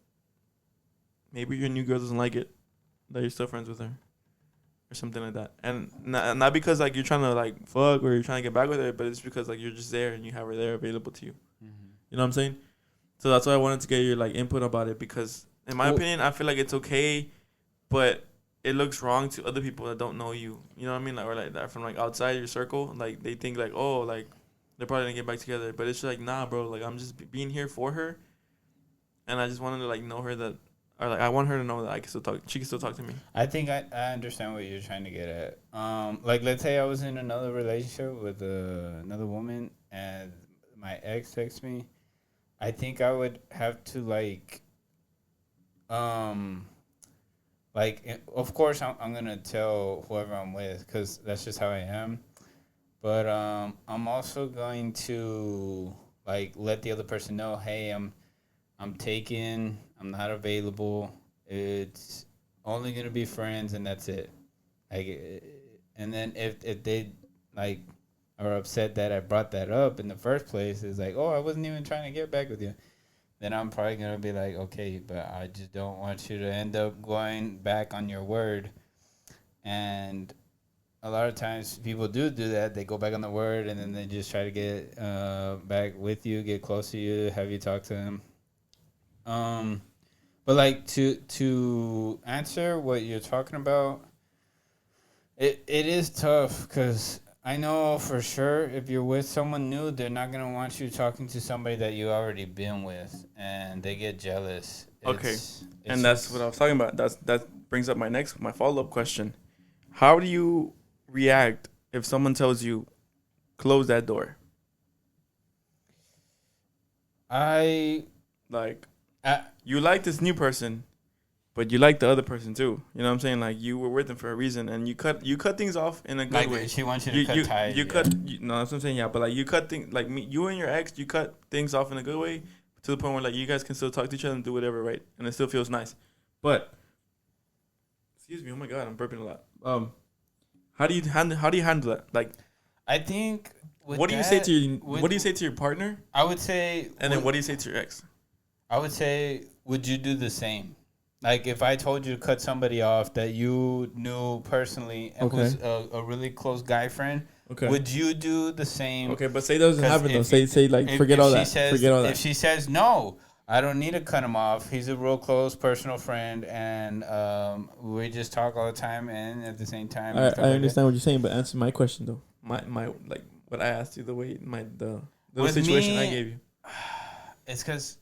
maybe your new girl doesn't like it that you're still friends with her or something like that, and not because like you're trying to like fuck or you're trying to get back with her, but it's because like you're just there and you have her there available to you. You know what I'm saying? So that's why I wanted to get your like input about it, because in my opinion I feel like it's okay, but it looks wrong to other people that don't know you. You know what I mean? Like, or like that from like outside your circle, like they think like, oh, like they're probably gonna get back together, but it's just like, nah, bro, like I'm just being here for her. And I just wanted to like know her that, or like I want her to know that I can still talk. She can still talk to me. I think I understand what you're trying to get at. Like let's say I was in another relationship with another woman, and my ex texts me. I think I would have to like, of course I'm gonna tell whoever I'm with, because that's just how I am. But I'm also going to like let the other person know, hey, I'm taken. I'm not available. It's only gonna be friends, and that's it. Like, and then if they like are upset that I brought that up in the first place, it's like, oh, I wasn't even trying to get back with you. Then I'm probably gonna be like, okay, but I just don't want you to end up going back on your word. And a lot of times people do that. They go back on the word, and then they just try to get back with you, get close to you, have you talk to them. But like to answer what you're talking about, it is tough, because I know for sure if you're with someone new, they're not gonna want you talking to somebody that you already been with, and they get jealous. And that's what I was talking about. That brings up my follow-up question. How do you react if someone tells you, close that door? You like this new person, but you like the other person too. You know what I'm saying? Like, you were with them for a reason, and you cut things off in a good way. She wants you to cut ties. No, that's what I'm saying. Yeah, but like you cut things, like you and your ex, you cut things off in a good way to the point where like you guys can still talk to each other and do whatever, right? And it still feels nice. But excuse me, oh my god, I'm burping a lot. How do you handle that? Like, I think. What do you say to your partner? I would say. And then what do you say to your ex? I would say, would you do the same? Like, if I told you to cut somebody off that you knew personally and was a really close guy friend, would you do the same? Okay, but say that doesn't happen though. Say like forget all that. Forget all that. If she says no, I don't need to cut him off. He's a real close personal friend, and we just talk all the time. And at the same time, I understand what you're saying, but answer my question though. My like what I asked you, the way the situation I gave you. It's because,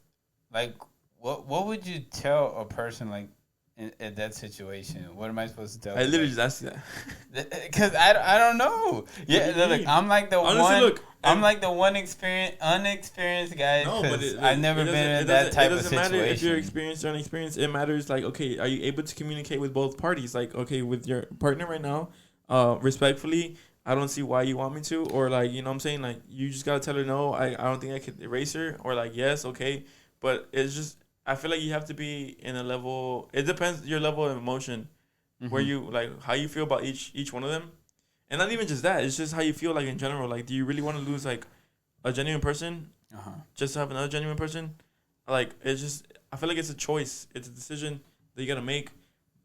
like, what would you tell a person like in that situation? What am I supposed to tell? I literally just asked you that because I don't know. Yeah, look, I'm like the I'm like the one unexperienced guy. No, but I've never been in that type of situation. It doesn't matter if you're experienced or unexperienced. It matters like, okay, are you able to communicate with both parties? Like, okay, with your partner right now, respectfully, I don't see why you want me to, or like, you know what I'm saying? Like, you just gotta tell her no. I don't think I could erase her, or like, yes, okay, but it's just. I feel like you have to be in a level. It depends your level of emotion, where you like how you feel about each one of them, and not even just that. It's just how you feel like in general. Like, do you really want to lose like a genuine person just to have another genuine person? Like, it's just. I feel like it's a choice. It's a decision that you gotta make,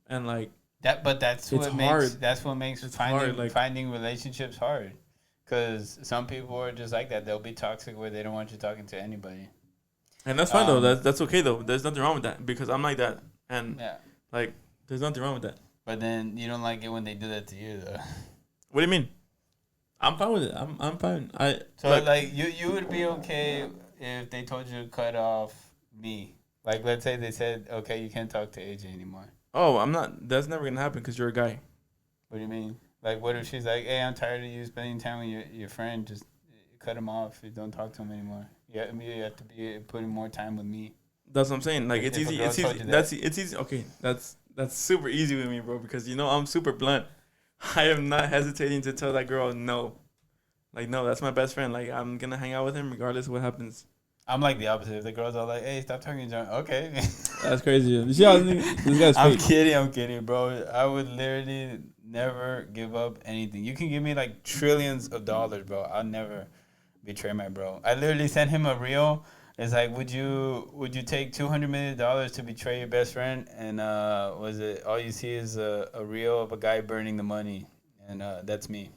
and like that. But that's what makes hard. Finding relationships hard, because some people are just like that. They'll be toxic where they don't want you talking to anybody. And that's fine though. That's okay though. There's nothing wrong with that because I'm like that, and like there's nothing wrong with that. But then you don't like it when they do that to you, though. What do you mean? I'm fine with it. I'm fine. Like you would be okay if they told you to cut off me. Like, let's say they said, okay, you can't talk to AJ anymore. Oh, I'm not. That's never gonna happen because you're a guy. What do you mean? Like, what if she's like, hey, I'm tired of you spending time with your friend. Just cut him off. You don't talk to him anymore. Yeah, you have to be putting more time with me. That's what I'm saying. Like, it's easy. It's easy. It's easy. Okay, that's super easy with me, bro. Because I'm super blunt. I am not hesitating to tell that girl no. Like, no, that's my best friend. Like, I'm gonna hang out with him regardless of what happens. I'm like the opposite. If the girls are like, hey, stop talking to John. Okay. That's crazy. You see how this guy's fake. I'm kidding, bro. I would literally never give up anything. You can give me like trillions of dollars, bro. I'll never betray my bro. I literally sent him a reel. It's like, would you take $200 million to betray your best friend? And was it all you see is a reel of a guy burning the money, and that's me.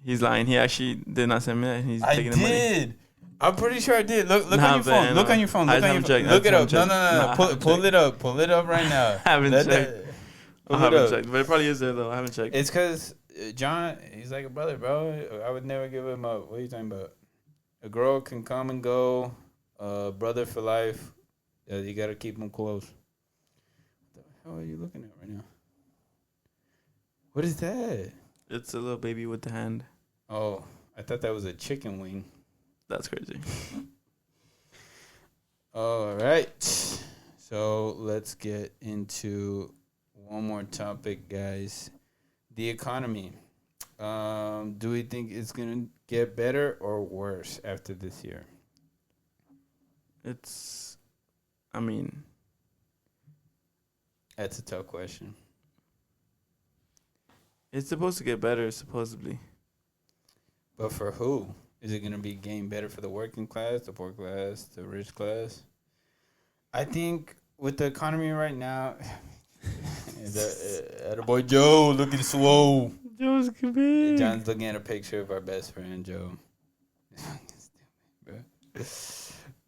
He's lying. He actually did not send me that. He's taking the money. I did. I'm pretty sure I did. Look on your phone. Look on your phone. Look it up. No. Pull it up. Pull it up right now. I haven't checked. I haven't checked. But it probably is there, though. I haven't checked. It's because John, he's like a brother, bro. I would never give him up. What are you talking about? A girl can come and go. Brother for life. You got to keep them close. What the hell are you looking at right now? What is that? It's a little baby with the hand. Oh, I thought that was a chicken wing. That's crazy. All right. So let's get into one more topic, guys. The economy. Do we think it's going to get better or worse after this year? That's a tough question. It's supposed to get better, supposedly. But for who? Is it going to be getting better for the working class, the poor class, the rich class? I think with the economy right now, the boy Joe looking swole. Joe's big. John's looking at a picture of our best friend Joe.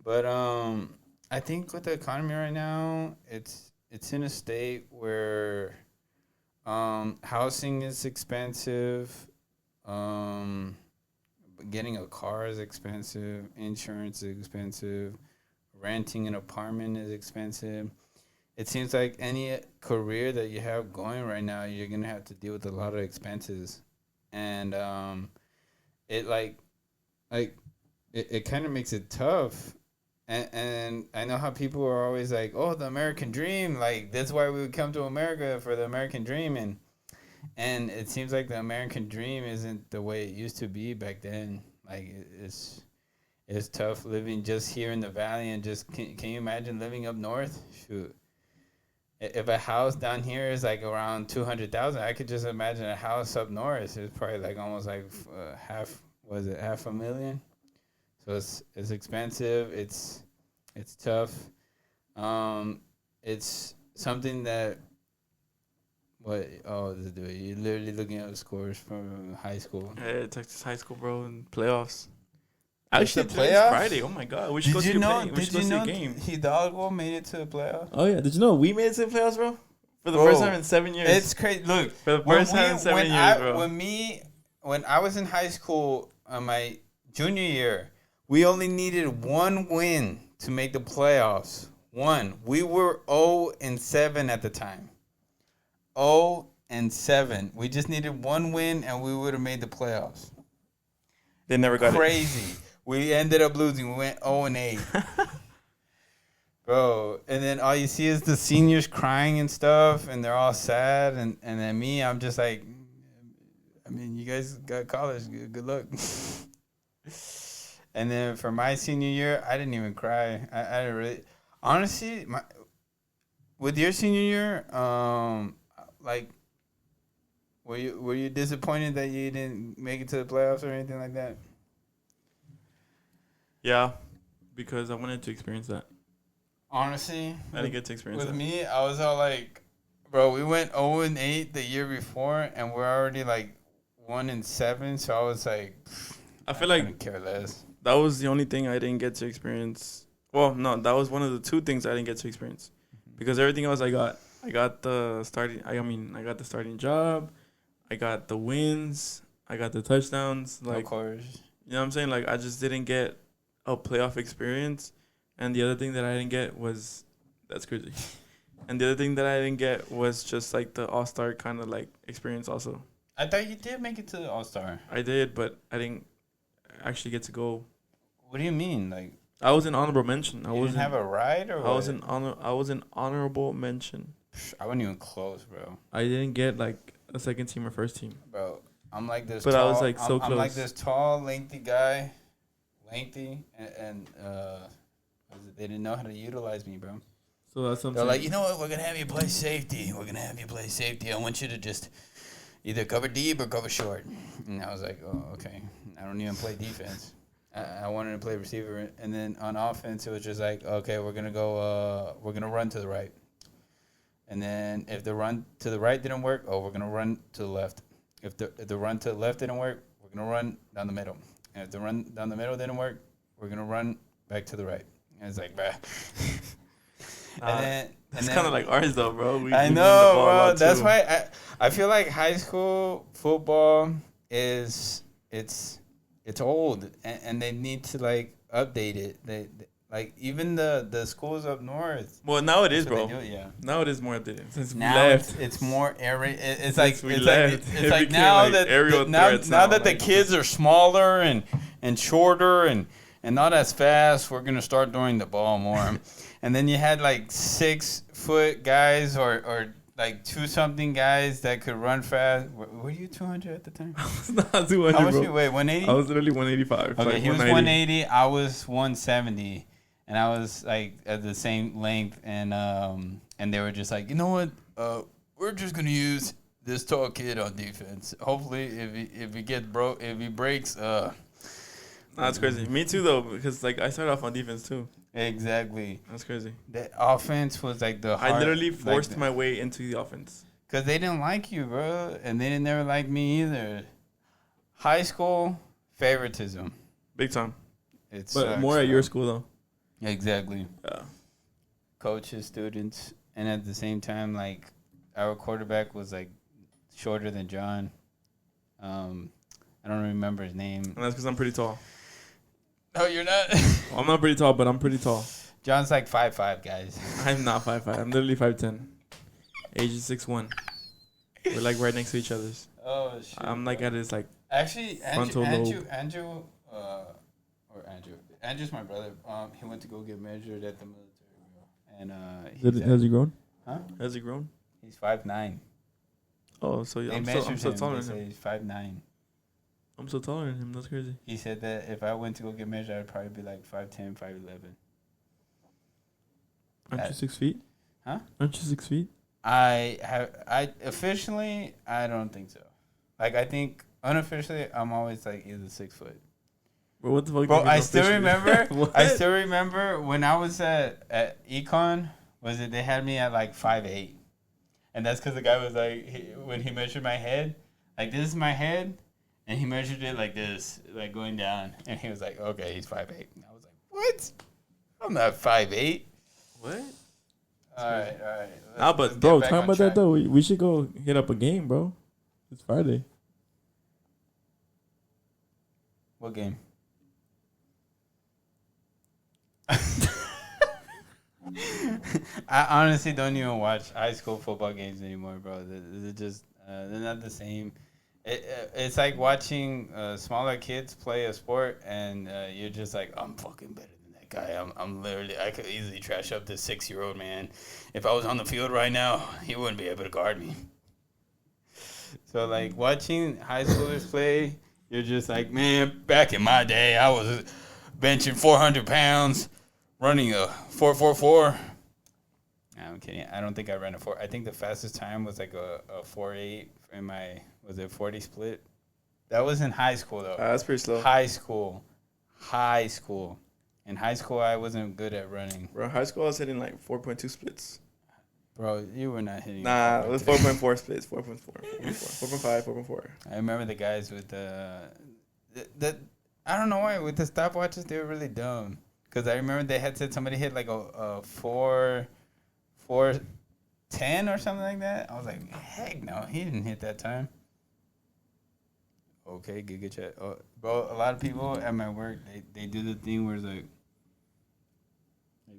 But I think with the economy right now, it's in a state where housing is expensive. Getting a car is expensive. Insurance is expensive. Renting an apartment is expensive. It seems like any career that you have going right now, you're going to have to deal with a lot of expenses. And it kind of makes it tough. And I know how people are always like, oh, the American dream. Like, that's why we would come to America, for the American dream. And it seems like the American dream isn't the way it used to be back then. Like, it's tough living just here in the valley, and just can you imagine living up north? Shoot. If a house down here is like around 200,000, I could just imagine a house up north. It's probably like almost like half a million. So it's expensive. It's tough. It's something that you're literally looking at the scores from high school. Yeah, Texas high school, bro, and playoffs. It's the Actually, today's playoffs? Friday. Oh my God, we should go see a game. Hidalgo made it to the playoffs? Oh yeah, did you know we made it to the playoffs, bro? For the Bro, first time in 7 years. It's crazy. Look, For the first time in 7 years, bro. When I was in high school, my junior year, we only needed one win to make the playoffs. One. We were 0-7 at the time. 0-7. We just needed one win, and we would have made the playoffs. They never got Crazy. We ended up losing. We went 0-8. Bro, and then all you see is the seniors crying and stuff, and they're all sad, and then me, I'm just like, I mean, you guys got college, good luck. And then for my senior year, I didn't even cry. I didn't really, honestly, with your senior year, like, were you disappointed that you didn't make it to the playoffs or anything like that? Yeah, because I wanted to experience that. Honestly, I didn't get to experience with that. me, I was all like, bro, we went 0-8 the year before, and we're already like 1-7. So I was like, I feel like couldn't care less. that was the only thing I didn't get to experience. Well, no, that was one of the two things I didn't get to experience, because everything else I got. I got the starting. I got the starting job. I got the wins. I got the touchdowns. Like, Of course. you know what I'm saying? Like, I just didn't get a playoff experience. And the other thing that I didn't get was, that's crazy. And the other thing that I didn't get was just like the all-star kind of like experience also. I thought you did make it to the All-Star. I did, but I didn't actually get to go. What do you mean? Like, I was an honorable mention. you didn't have a ride or what? I was an honorable mention. I wasn't even close, bro. I didn't get like a second team or first team. Bro, I'm like this But tall. I was like so close. I'm like this tall, lengthy guy. Lengthy. And they didn't know how to utilize me, bro. So that's something. They're like, you know what? We're going to have you play safety. I want you to just either cover deep or cover short. And I was like, oh, okay. I don't even play defense. I wanted to play receiver. And then on offense, it was just like, okay, we're going to run to the right. And then if the run to the right didn't work, we're going to run to the left. If the run to the left didn't work, we're going to run down the middle. And if the run down the middle didn't work, we're going to run back to the right. And it's like, bruh. It's kind of like ours, though, bro. I know, bro. That's why I feel like high school football it's old, and they need to like update it. They like even the schools up north. Well, now it is, bro. Yeah. Now it is more updated. Since we Now left. it's more area. It's Since like we it's left, like it it's like became now like that aerial now threats now now, that the like- kids are smaller and shorter and not as fast, we're gonna start throwing the ball more. And then you had like 6 foot guys or like 2-something guys that could run fast. Were you 200 at the time? I was not 200, How much bro. you weigh? 180? I was literally 185. Okay, like he was 180. I was 170, and I was like at the same length. And they were just like, you know what? We're just gonna use this tall kid on defense. Hopefully, if he breaks. That's crazy. Me too, though, because like I started off on defense too. Exactly. That's crazy. The offense was like the hard, I literally forced my way into the offense. because they didn't like you, bro, and they didn't never like me either. High school favoritism. Big time. It's But more at your school, though. Exactly. Yeah. Coaches, students, and at the same time, like our quarterback was like shorter than John. I don't remember his name. And that's because I'm pretty tall. No, you're not. Well, I'm not pretty tall, but I'm pretty tall. John's like 5'5", guys. I'm not 5'5". I'm literally 5'10". Age is 6'1". We're like right next to each other's. Oh shit. I'm like at his like. Actually, frontal lobe. Andrew's my brother. He went to go get measured at the military, bro. And Has he grown? Huh? Has he grown? He's 5'9". Oh, so yeah, They I'm measured still him. taller They than say him. he's 5'9". I'm so taller than him. That's crazy. He said that if I went to go get measured, I'd probably be like 5'10", 5'11". Aren't you 6 feet? Huh? Aren't you 6 feet? I officially, I don't think so. Like, I think unofficially, I'm always like either 6 foot. Bro, what the fuck? Bro, do you mean I still officially? remember. What? I still remember when I was at Econ. Was it they had me at like 5'8", and that's because the guy was like when he measured my head, like this is my head, and he measured it like this, like going down, and he was like, okay, he's 5'8". And I was like, what? I'm not 5'8". What? All right. Nah, but bro, talking about that though, we should go hit up a game, bro. It's Friday. What game? I honestly don't even watch high school football games anymore, bro. They're just they're not the same. It's like watching smaller kids play a sport, and you're just like, I'm fucking better than that guy. I'm literally, I could easily trash up this 6-year-old man. If I was on the field right now, he wouldn't be able to guard me. So like watching high schoolers play, you're just like, man, back in my day, I was benching 400 pounds. Running a 4.44. I'm kidding. I don't think I ran a 4. I think the fastest time was like a 4.8 in my, was it 40 split? That was in high school though. That's pretty slow. High school. In high school, I wasn't good at running. Bro, high school I was hitting like 4.2 splits. Bro, you were not hitting. Nah, it was 4.4 splits. 4.4, 4.5, 4.4. I remember the guys with the I don't know why, with the stopwatches, they were really dumb. Because I remember they had said somebody hit like a 4:10 or something like that. I was like, heck no, he didn't hit that time. Okay, good chat. Oh, bro, a lot of people at my work, they do the thing where it's like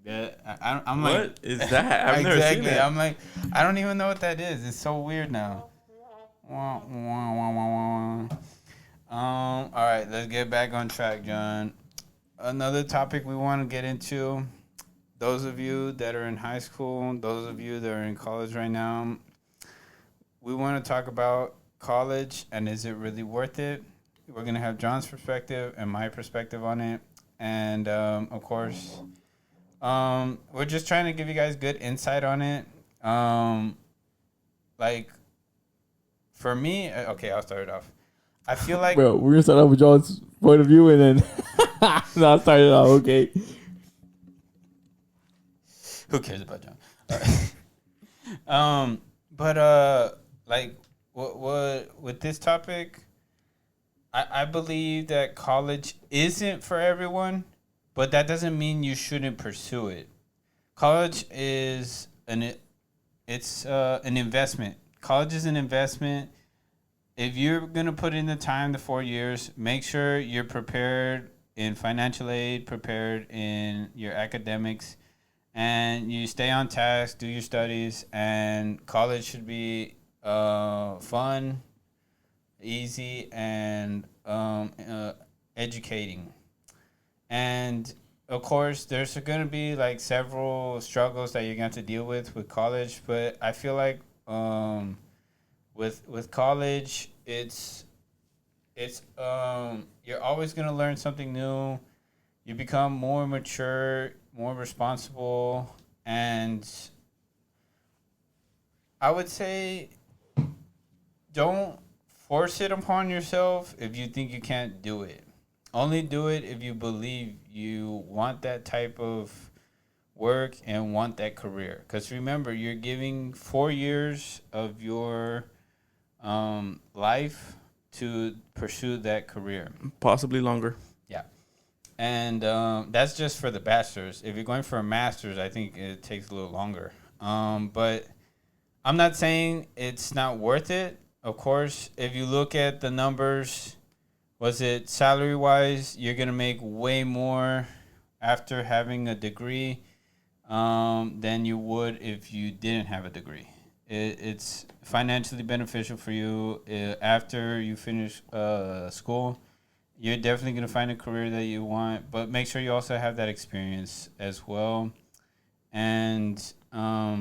that. I'm like, what is that? I've never seen that. I'm like, I don't even know what that is. It's so weird now. All right, let's get back on track, John. Another topic we want to get into, those of you that are in high school, those of you that are in college right now, we want to talk about college and is it really worth it? We're going to have John's perspective and my perspective on it. And, of course, we're just trying to give you guys good insight on it. Like, for me, okay, I'll start it off. I feel like... Bro, we're going to start off with John's point of view and then... no, I'll start it off, okay. Who cares about John? But like, what with this topic, I believe that college isn't for everyone, but that doesn't mean you shouldn't pursue it. College is an investment. College is an investment. If you're gonna put in the time, the 4 years, make sure you're prepared in financial aid, prepared in your academics, and you stay on task, do your studies, and college should be fun, easy, and educating. And of course, there's going to be like several struggles that you're going to have to deal with college, but I feel like with college, it's you're always going to learn something new. You become more mature, more responsible, and I would say don't force it upon yourself if you think you can't do it. Only do it if you believe you want that type of work and want that career. Because remember, you're giving 4 years of your life to pursue that career. Possibly longer. Yeah. And that's just for the bachelor's. If you're going for a master's, I think it takes a little longer. But I'm not saying it's not worth it. Of course, if you look at the numbers, was it salary-wise, you're going to make way more after having a degree than you would if you didn't have a degree. It's financially beneficial for you after you finish school. You're definitely going to find a career that you want, but make sure you also have that experience as well. And I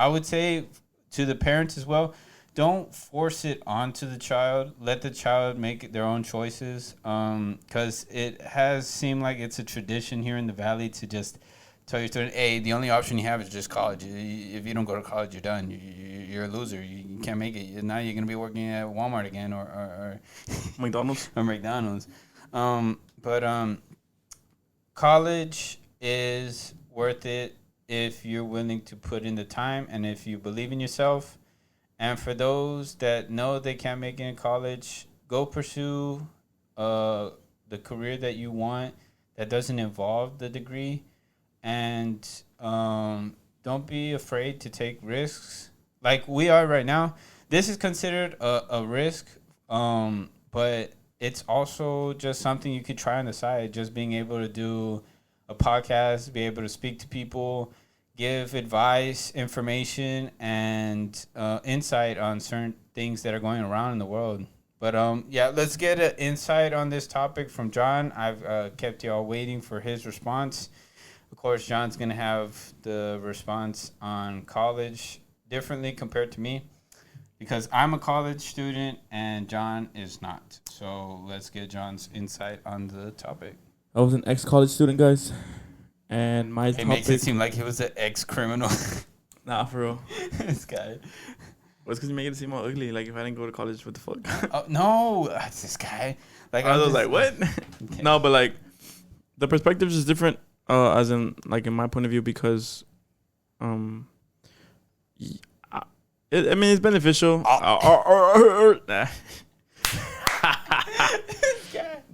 would say to the parents as well, don't force it onto the child. Let the child make their own choices. Because it has seemed like it's a tradition here in the Valley to just tell your student, hey, the only option you have is just college. If you don't go to college, you're done. You're a loser. You can't make it. Now you're going to be working at Walmart again or McDonald's. or McDonald's. But college is worth it if you're willing to put in the time and if you believe in yourself. And for those that know they can't make it in college, go pursue the career that you want that doesn't involve the degree. And don't be afraid to take risks like we are right now. This is considered a risk, but it's also just something you could try on the side. Just being able to do a podcast, be able to speak to people, give advice, information, and insight on certain things that are going around in the world. But yeah, let's get an insight on this topic from John. I've kept y'all waiting for his response. Of course, John's going to have the response on college differently compared to me because I'm a college student and John is not. So let's get John's insight on the topic. I was an ex-college student, guys. And my It makes it seem like he was an ex-criminal. Nah, for real. This guy. Well, it's because you make it seem more ugly. Like, if I didn't go to college, what the fuck? Oh, no, that's this guy. Like I was like, what? Okay. No, but, like, the perspective is different, as in, like, in my point of view, because, I mean, it's beneficial.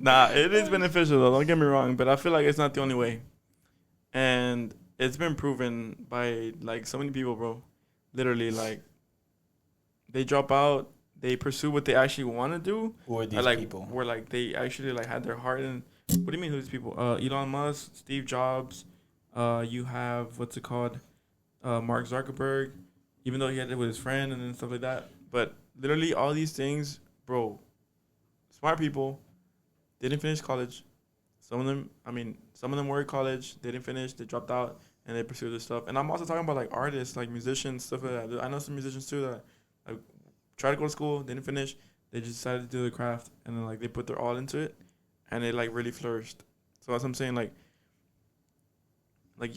Nah, it is beneficial, though. Don't get me wrong. But I feel like it's not the only way. And it's been proven by, like, so many people, bro. Literally, like, they drop out. They pursue what they actually want to do. Who are these like, people? Where, like, they actually, like, had their heart in. What do you mean, who's these people? Elon Musk, Steve Jobs. You have, what's it called? Mark Zuckerberg. Even though he had it with his friend and stuff like that. But literally, all these things, bro, smart people, they didn't finish college. Some of them were in college. They didn't finish. They dropped out, and they pursued this stuff. And I'm also talking about, like, artists, like, musicians, stuff like that. I know some musicians, too, that, like, tried to go to school, didn't finish. They just decided to do the craft, and then, like, they put their all into it, and it, like, really flourished. So that's what I'm saying, like,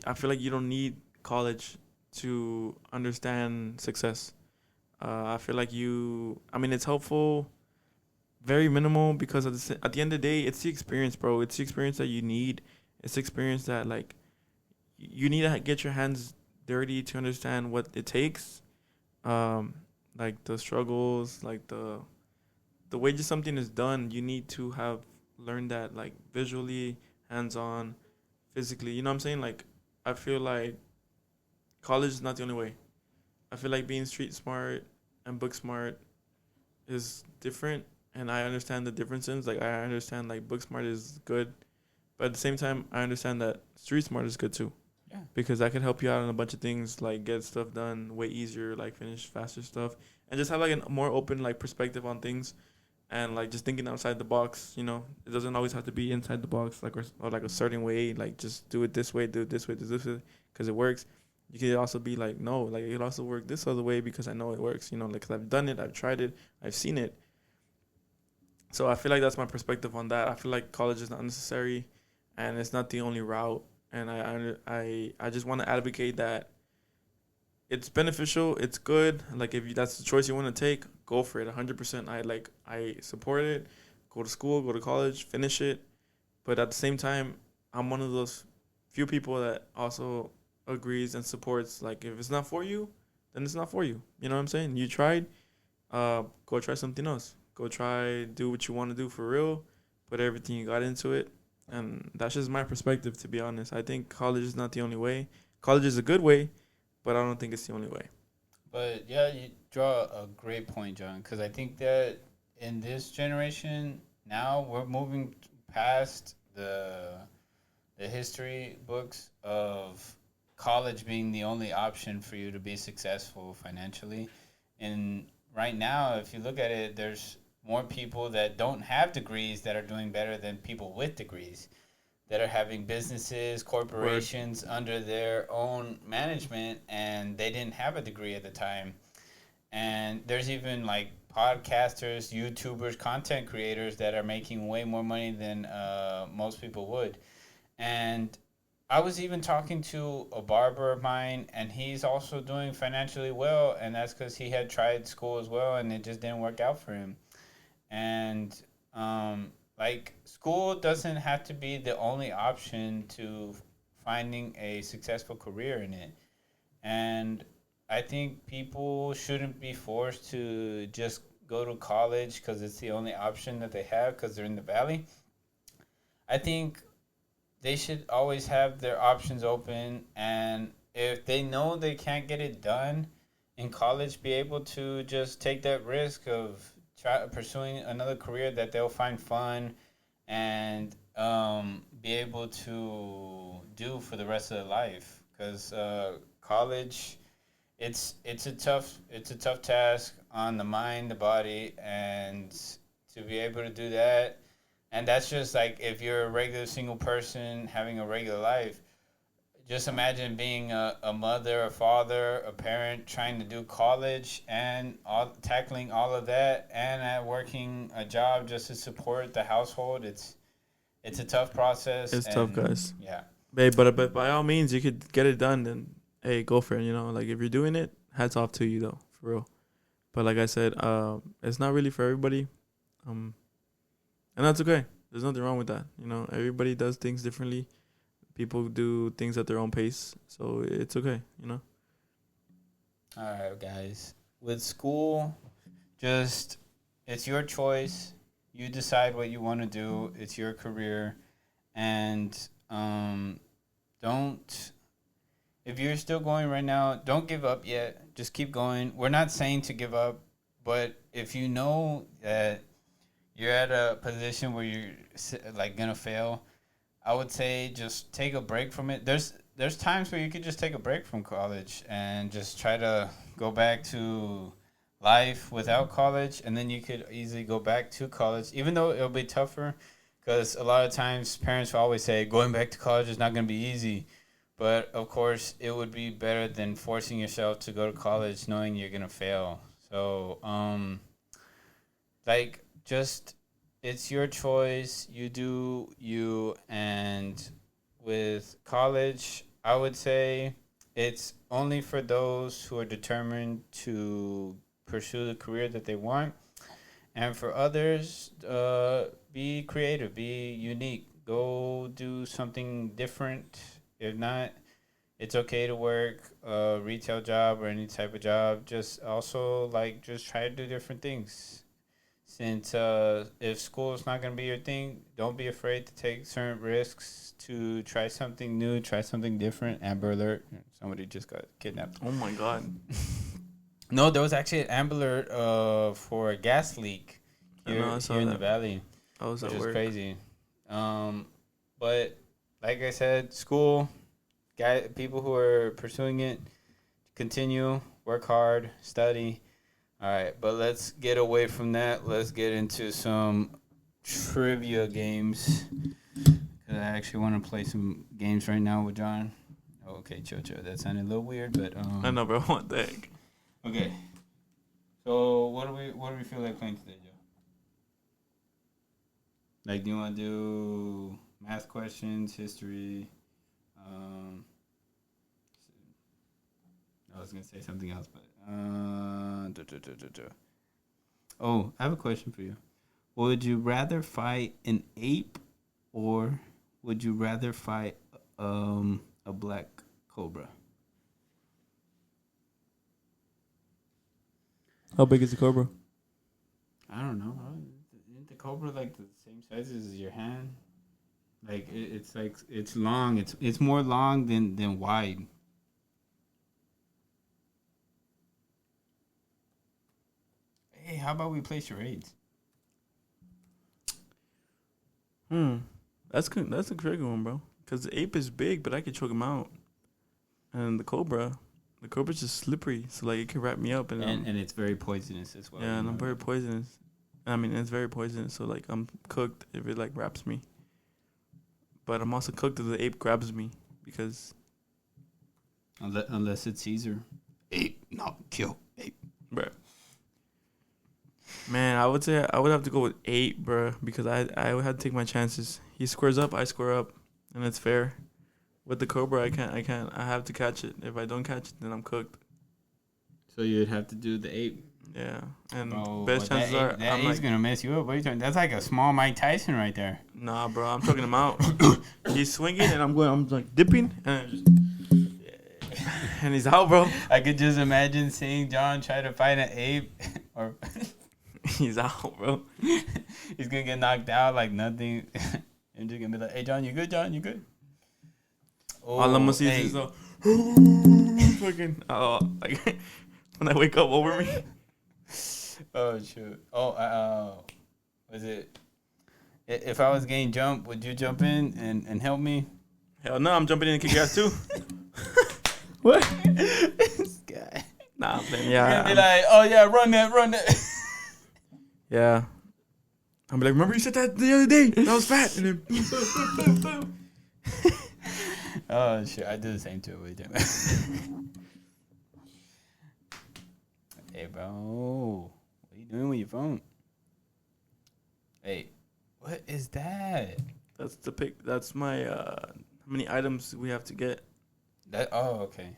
I feel like you don't need college to understand success. I feel like it's helpful, very minimal, because at the end of the day, it's the experience, bro. It's the experience that you need. It's the experience that, like, you need to get your hands dirty to understand what it takes. Like, the struggles, like, the way just something is done, you need to have learned that, like, visually, hands-on, physically. You know what I'm saying? Like, I feel like college is not the only way. I feel like being street smart and book smart is different. And I understand the differences. Like, I understand, like, book smart is good. But at the same time, I understand that street smart is good, too. Yeah. Because that could help you out on a bunch of things, like, get stuff done way easier, like, finish faster stuff. And just have, like, a more open, like, perspective on things. And, like, just thinking outside the box, you know. It doesn't always have to be inside the box, like, or like, a certain way. Like, just do it this way, do it this way, do this way, because it works. You could also be like, no, like, it could also work this other way because I know it works, you know. Like, 'cause I've done it, I've tried it, I've seen it. So I feel like that's my perspective on that. I feel like college is not necessary, and it's not the only route. And I just want to advocate that it's beneficial, it's good. Like, if that's the choice you want to take, go for it, 100%. I support it. Go to school, go to college, finish it. But at the same time, I'm one of those few people that also agrees and supports. Like, if it's not for you, then it's not for you. You know what I'm saying? You tried. Go try something else. Go try, do what you want to do for real. Put everything you got into it. And that's just my perspective, to be honest. I think college is not the only way. College is a good way, but I don't think it's the only way. But, yeah, you draw a great point, John, because I think that in this generation, now we're moving past the history books of college being the only option for you to be successful financially. And right now, if you look at it, there's more people that don't have degrees that are doing better than people with degrees that are having businesses, corporations under their own management, and they didn't have a degree at the time. And there's even like podcasters, YouTubers, content creators that are making way more money than most people would. And I was even talking to a barber of mine, and he's also doing financially well, and that's because he had tried school as well, and it just didn't work out for him. And like school doesn't have to be the only option to finding a successful career in it. And I think people shouldn't be forced to just go to college because it's the only option that they have because they're in the valley. I think they should always have their options open, and if they know they can't get it done in college, be able to just take that risk of pursuing another career that they'll find fun and be able to do for the rest of their life. Because college, it's a tough task on the mind, the body, and to be able to do that. And that's just like if you're a regular single person having a regular life. Just imagine being a mother, a father, a parent trying to do college and tackling all of that and working a job just to support the household. It's a tough process. It's tough, guys. Yeah. Babe, but by all means, you could get it done. Then hey, go for it. You know, like if you're doing it, hats off to you though, for real. But like I said, it's not really for everybody. And that's okay. There's nothing wrong with that. You know, everybody does things differently. People do things at their own pace, so it's okay. You know. All right, guys. With school, just it's your choice. You decide what you want to do. It's your career, and don't. If you're still going right now, don't give up yet. Just keep going. We're not saying to give up, but if you know that you're at a position where you're like gonna fail, I would say just take a break from it. There's times where you could just take a break from college and just try to go back to life without college, and then you could easily go back to college, even though it'll be tougher. Because a lot of times parents will always say going back to college is not going to be easy, but of course it would be better than forcing yourself to go to college knowing you're gonna fail. So like just it's your choice. You do you. And with college, I would say it's only for those who are determined to pursue the career that they want. And for others, be creative, be unique. Go do something different. If not, it's okay to work a retail job or any type of job. Just also like just try to do different things. Since if school is not going to be your thing, don't be afraid to take certain risks to try something new, try something different. Amber alert. Somebody just got kidnapped. Oh my god. No, there was actually an Amber alert for a gas leak here in the valley. I was which at is work. crazy. But like I said, school, people who are pursuing it, continue, work hard, study. All right, but let's get away from that. Let's get into some trivia games. Cause I actually want to play some games right now with John. Oh, okay, chill. That sounded a little weird, but I know, bro. What the heck? Okay. So what do we feel like playing today, Joe? Like, do you want to do math questions, history? I was gonna say something else, but Oh, I have a question for you. Would you rather fight an ape, or would you rather fight a black cobra? How big is the cobra? I don't know. Isn't the cobra like the same size as your hand? Like it's like it's long. It's more long than wide. Hey, how about we play charades? That's good. That's a tricky one, bro. Cause the ape is big, but I could choke him out. And the cobra's just slippery, so like it could wrap me up, and it's very poisonous as well. yeah, and I'm very poisonous. I mean, it's very poisonous, so like I'm cooked if it like wraps me. But I'm also cooked if the ape grabs me, because unless it's Caesar, ape, not kill ape, bro. Man, I would say I would have to go with 8, bro, because I would have to take my chances. He squares up, I square up, and it's fair. With the cobra, I can't. I have to catch it. If I don't catch it, then I'm cooked. So you'd have to do the ape. Yeah, and Bro, best chances are that I'm ape's like, gonna mess you up. What are you talking? That's like a small Mike Tyson right there. nah, bro, I'm choking him out. He's swinging, and I'm like dipping, and and he's out, bro. I could just imagine seeing John try to fight an ape, or He's out, bro. he's gonna get knocked out like nothing. And just gonna be like, "Hey, John, you good? John, you good?" Oh, All I'm gonna see is fucking like when I wake up over me. Oh shoot! Oh, was it? If I was getting jumped, would you jump in and help me? Hell no, I'm jumping in and kick your ass too. What? This guy. Nah, man, You're yeah. gonna be like, "Oh yeah, run that." Yeah. I'm like, remember you said that the other day? That was fat. And then boom, boom, boom, boom. Oh shit! I do the same too. What you doing? Hey, bro, what are you doing with your phone? Hey, what is that? That's the pick. That's my how many items we have to get. Okay.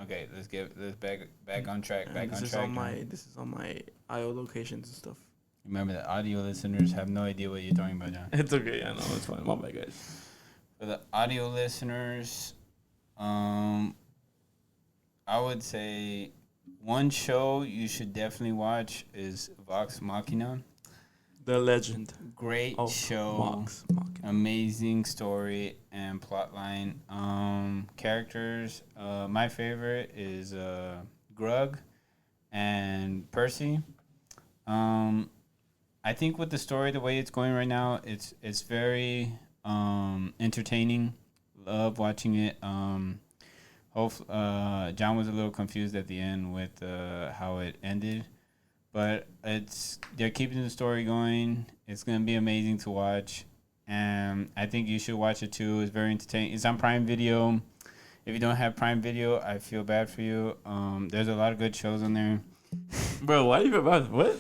Okay, let's back on track. And this is on my IO locations and stuff. Remember that audio listeners have no idea what you're talking about, John. It's okay. I know it's fine. My bad, guys. For the audio listeners, I would say one show you should definitely watch is Vox Machina. The legend. Great of show. Vox Machina. Amazing story and plotline. Characters. My favorite is Grug and Percy. I think with the story, the way it's going right now, it's very entertaining. Love watching it. John was a little confused at the end with how it ended, but they're keeping the story going. It's gonna be amazing to watch, and I think you should watch it too. It's very entertaining. It's on Prime Video. If you don't have Prime Video, I feel bad for you. There's a lot of good shows on there. Bro, why are you about what?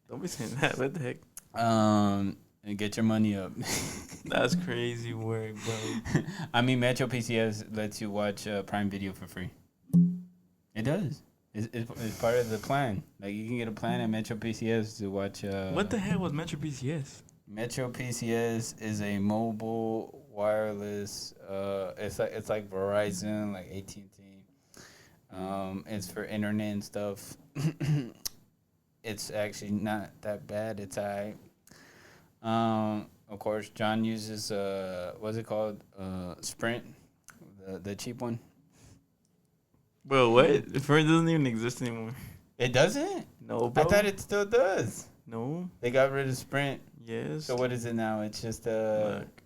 Don't be saying that. What the heck? And get your money up. That's crazy work, bro. I mean, Metro PCS lets you watch Prime Video for free. It does. It's part of the plan. Like, you can get a plan at Metro PCS to watch. What the hell was Metro PCS? Metro PCS is a mobile wireless. It's like Verizon, like AT&T. It's for internet and stuff. It's actually not that bad. It's alright. Of course, John uses what's it called? Sprint, the cheap one. Bro, what? Sprint doesn't even exist anymore. It doesn't? No, bro. I thought it still does. No. They got rid of Sprint. Yes. So what is it now? It's just Look,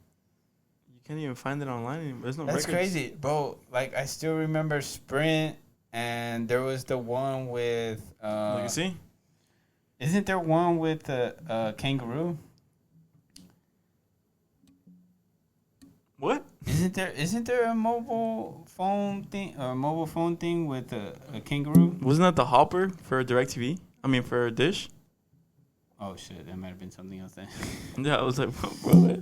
you can't even find it online anymore. There's no That's records. crazy, bro. Like, I still remember Sprint, and there was the one with. Look, you see? Isn't there one with kangaroo? What? Isn't there a mobile phone thing with a kangaroo? Wasn't that the Hopper for DirecTV? I mean, for Dish? Oh shit, that might have been something else then. Yeah, I was like, bro, what?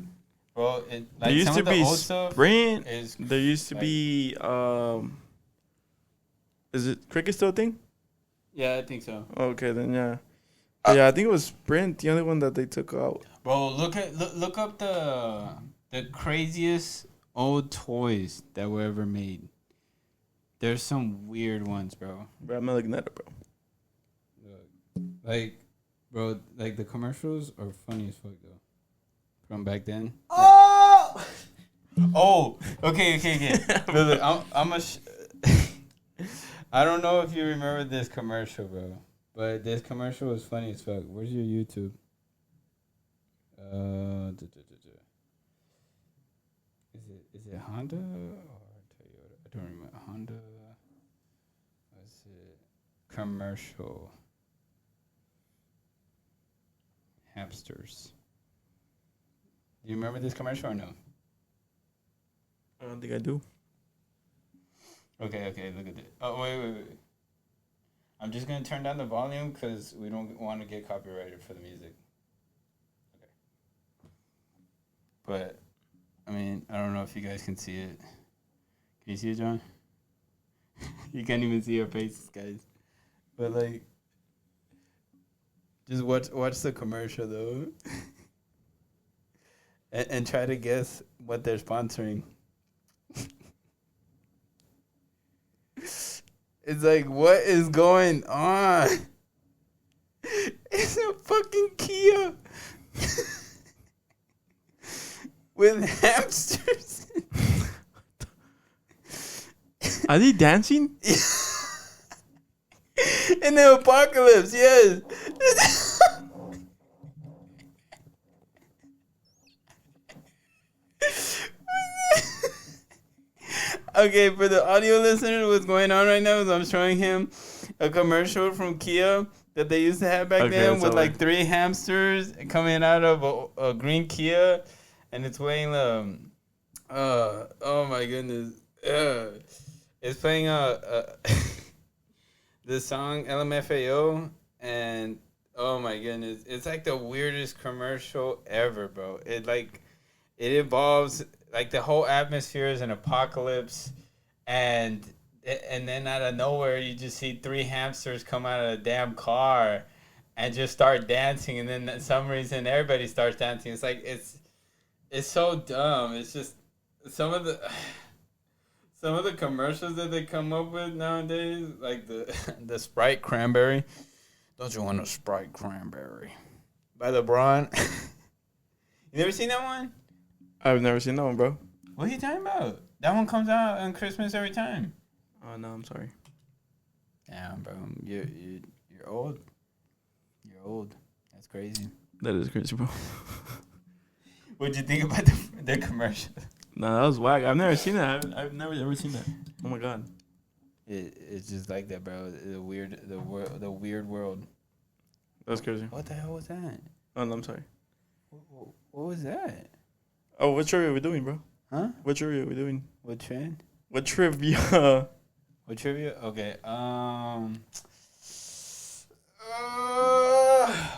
Bro, like, There used some to of the be old stuff Sprint. is There used to like- be, is it Cricket still a thing? Yeah, I think so. Okay, then yeah. But yeah, I think it was Sprint, the only one that they took out. Bro, look up the craziest old toys that were ever made. There's some weird ones, bro. Bro, I'm not looking at it, bro. Like, bro, like the commercials are funny as fuck though. From back then. Oh! Oh, okay. Look, I'm a. I don't know if you remember this commercial, bro, but this commercial was funny as fuck. Where's your YouTube? Is it Honda or Toyota? I don't remember. Honda. What's it? Commercial. Hamsters. Do you remember this commercial or no? I don't think I do. Okay, look at it. Oh, wait. I'm just gonna turn down the volume because we don't want to get copyrighted for the music. Okay. But I mean, I don't know if you guys can see it. Can you see it, John? You can't even see our faces, guys. But like, just watch the commercial though, and try to guess what they're sponsoring. It's like, what is going on? It's a fucking Kia with hamsters. Are they dancing? In the apocalypse, yes. Okay, for the audio listener, what's going on right now is I'm showing him a commercial from Kia that they used to have back then with like 3 hamsters coming out of a green Kia, and it's playing oh my goodness, it's playing the song LMFAO, and oh my goodness, it's like the weirdest commercial ever, bro. It involves like the whole atmosphere is an apocalypse, and then out of nowhere you just see 3 hamsters come out of a damn car and just start dancing, and then for some reason everybody starts dancing. It's like it's so dumb. It's just some of the commercials that they come up with nowadays, like the Sprite cranberry. Don't you want a Sprite cranberry? By LeBron. You never seen that one? I've never seen that one, bro. What are you talking about? That one comes out on Christmas every time. Oh no, I'm sorry. Damn, bro, you're old. You're old. That's crazy. That is crazy, bro. What'd you think about the commercial? No, that was whack. I've never seen that. I've never ever seen that. Oh my god. It's just like that, bro. The weird world. That's crazy. What the hell was that? Oh no, I'm sorry. What was that? Oh, what trivia are we doing, bro? Huh? What trivia are we doing? What trend? What trivia? What trivia? Okay.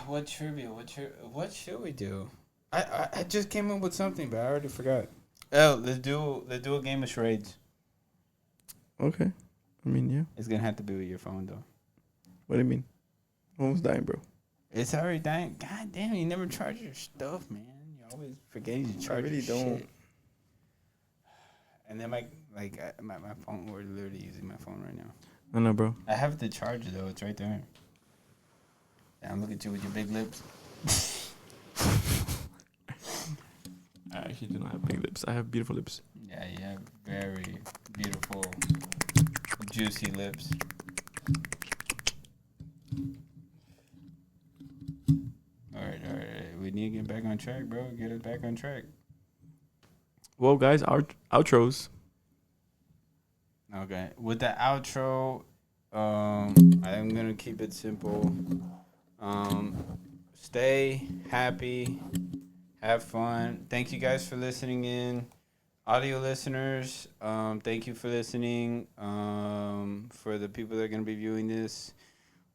What trivia? What should we do? I just came up with something, but I already forgot. Oh, let's do a game of charades. Okay. I mean, yeah. It's gonna have to be with your phone though. What do you mean? Almost dying, bro. It's already dying. God damn, you never charge your stuff, man. You always forget to charge. I really your don't. Shit. And then my phone. We're literally using my phone right now. I know, bro. I have the charger though. It's right there. Damn, look at you with your big lips. I actually do not have big lips. I have beautiful lips. Yeah, you have very beautiful, juicy lips. All right. We need to get back on track, bro. Get us back on track. Well, guys, our outros. Okay, with the outro, I'm gonna keep it simple. Stay happy, have fun. Thank you guys for listening in. Audio listeners, thank you for listening. For the people that are going to be viewing this,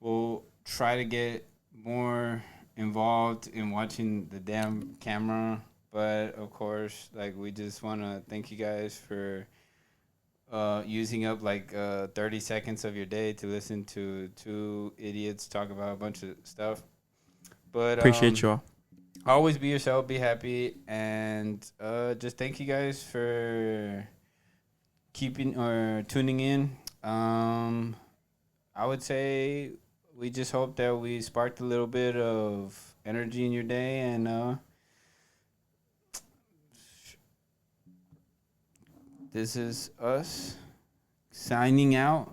we'll try to get more involved in watching the damn camera. But, of course, like, we just want to thank you guys for using up, 30 seconds of your day to listen to 2 idiots talk about a bunch of stuff. But appreciate you all. Always be yourself, be happy, and just thank you guys for keeping or tuning in. I would say we just hope that we sparked a little bit of energy in your day, and this is us signing out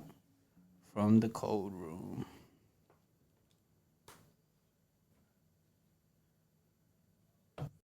from the cold room.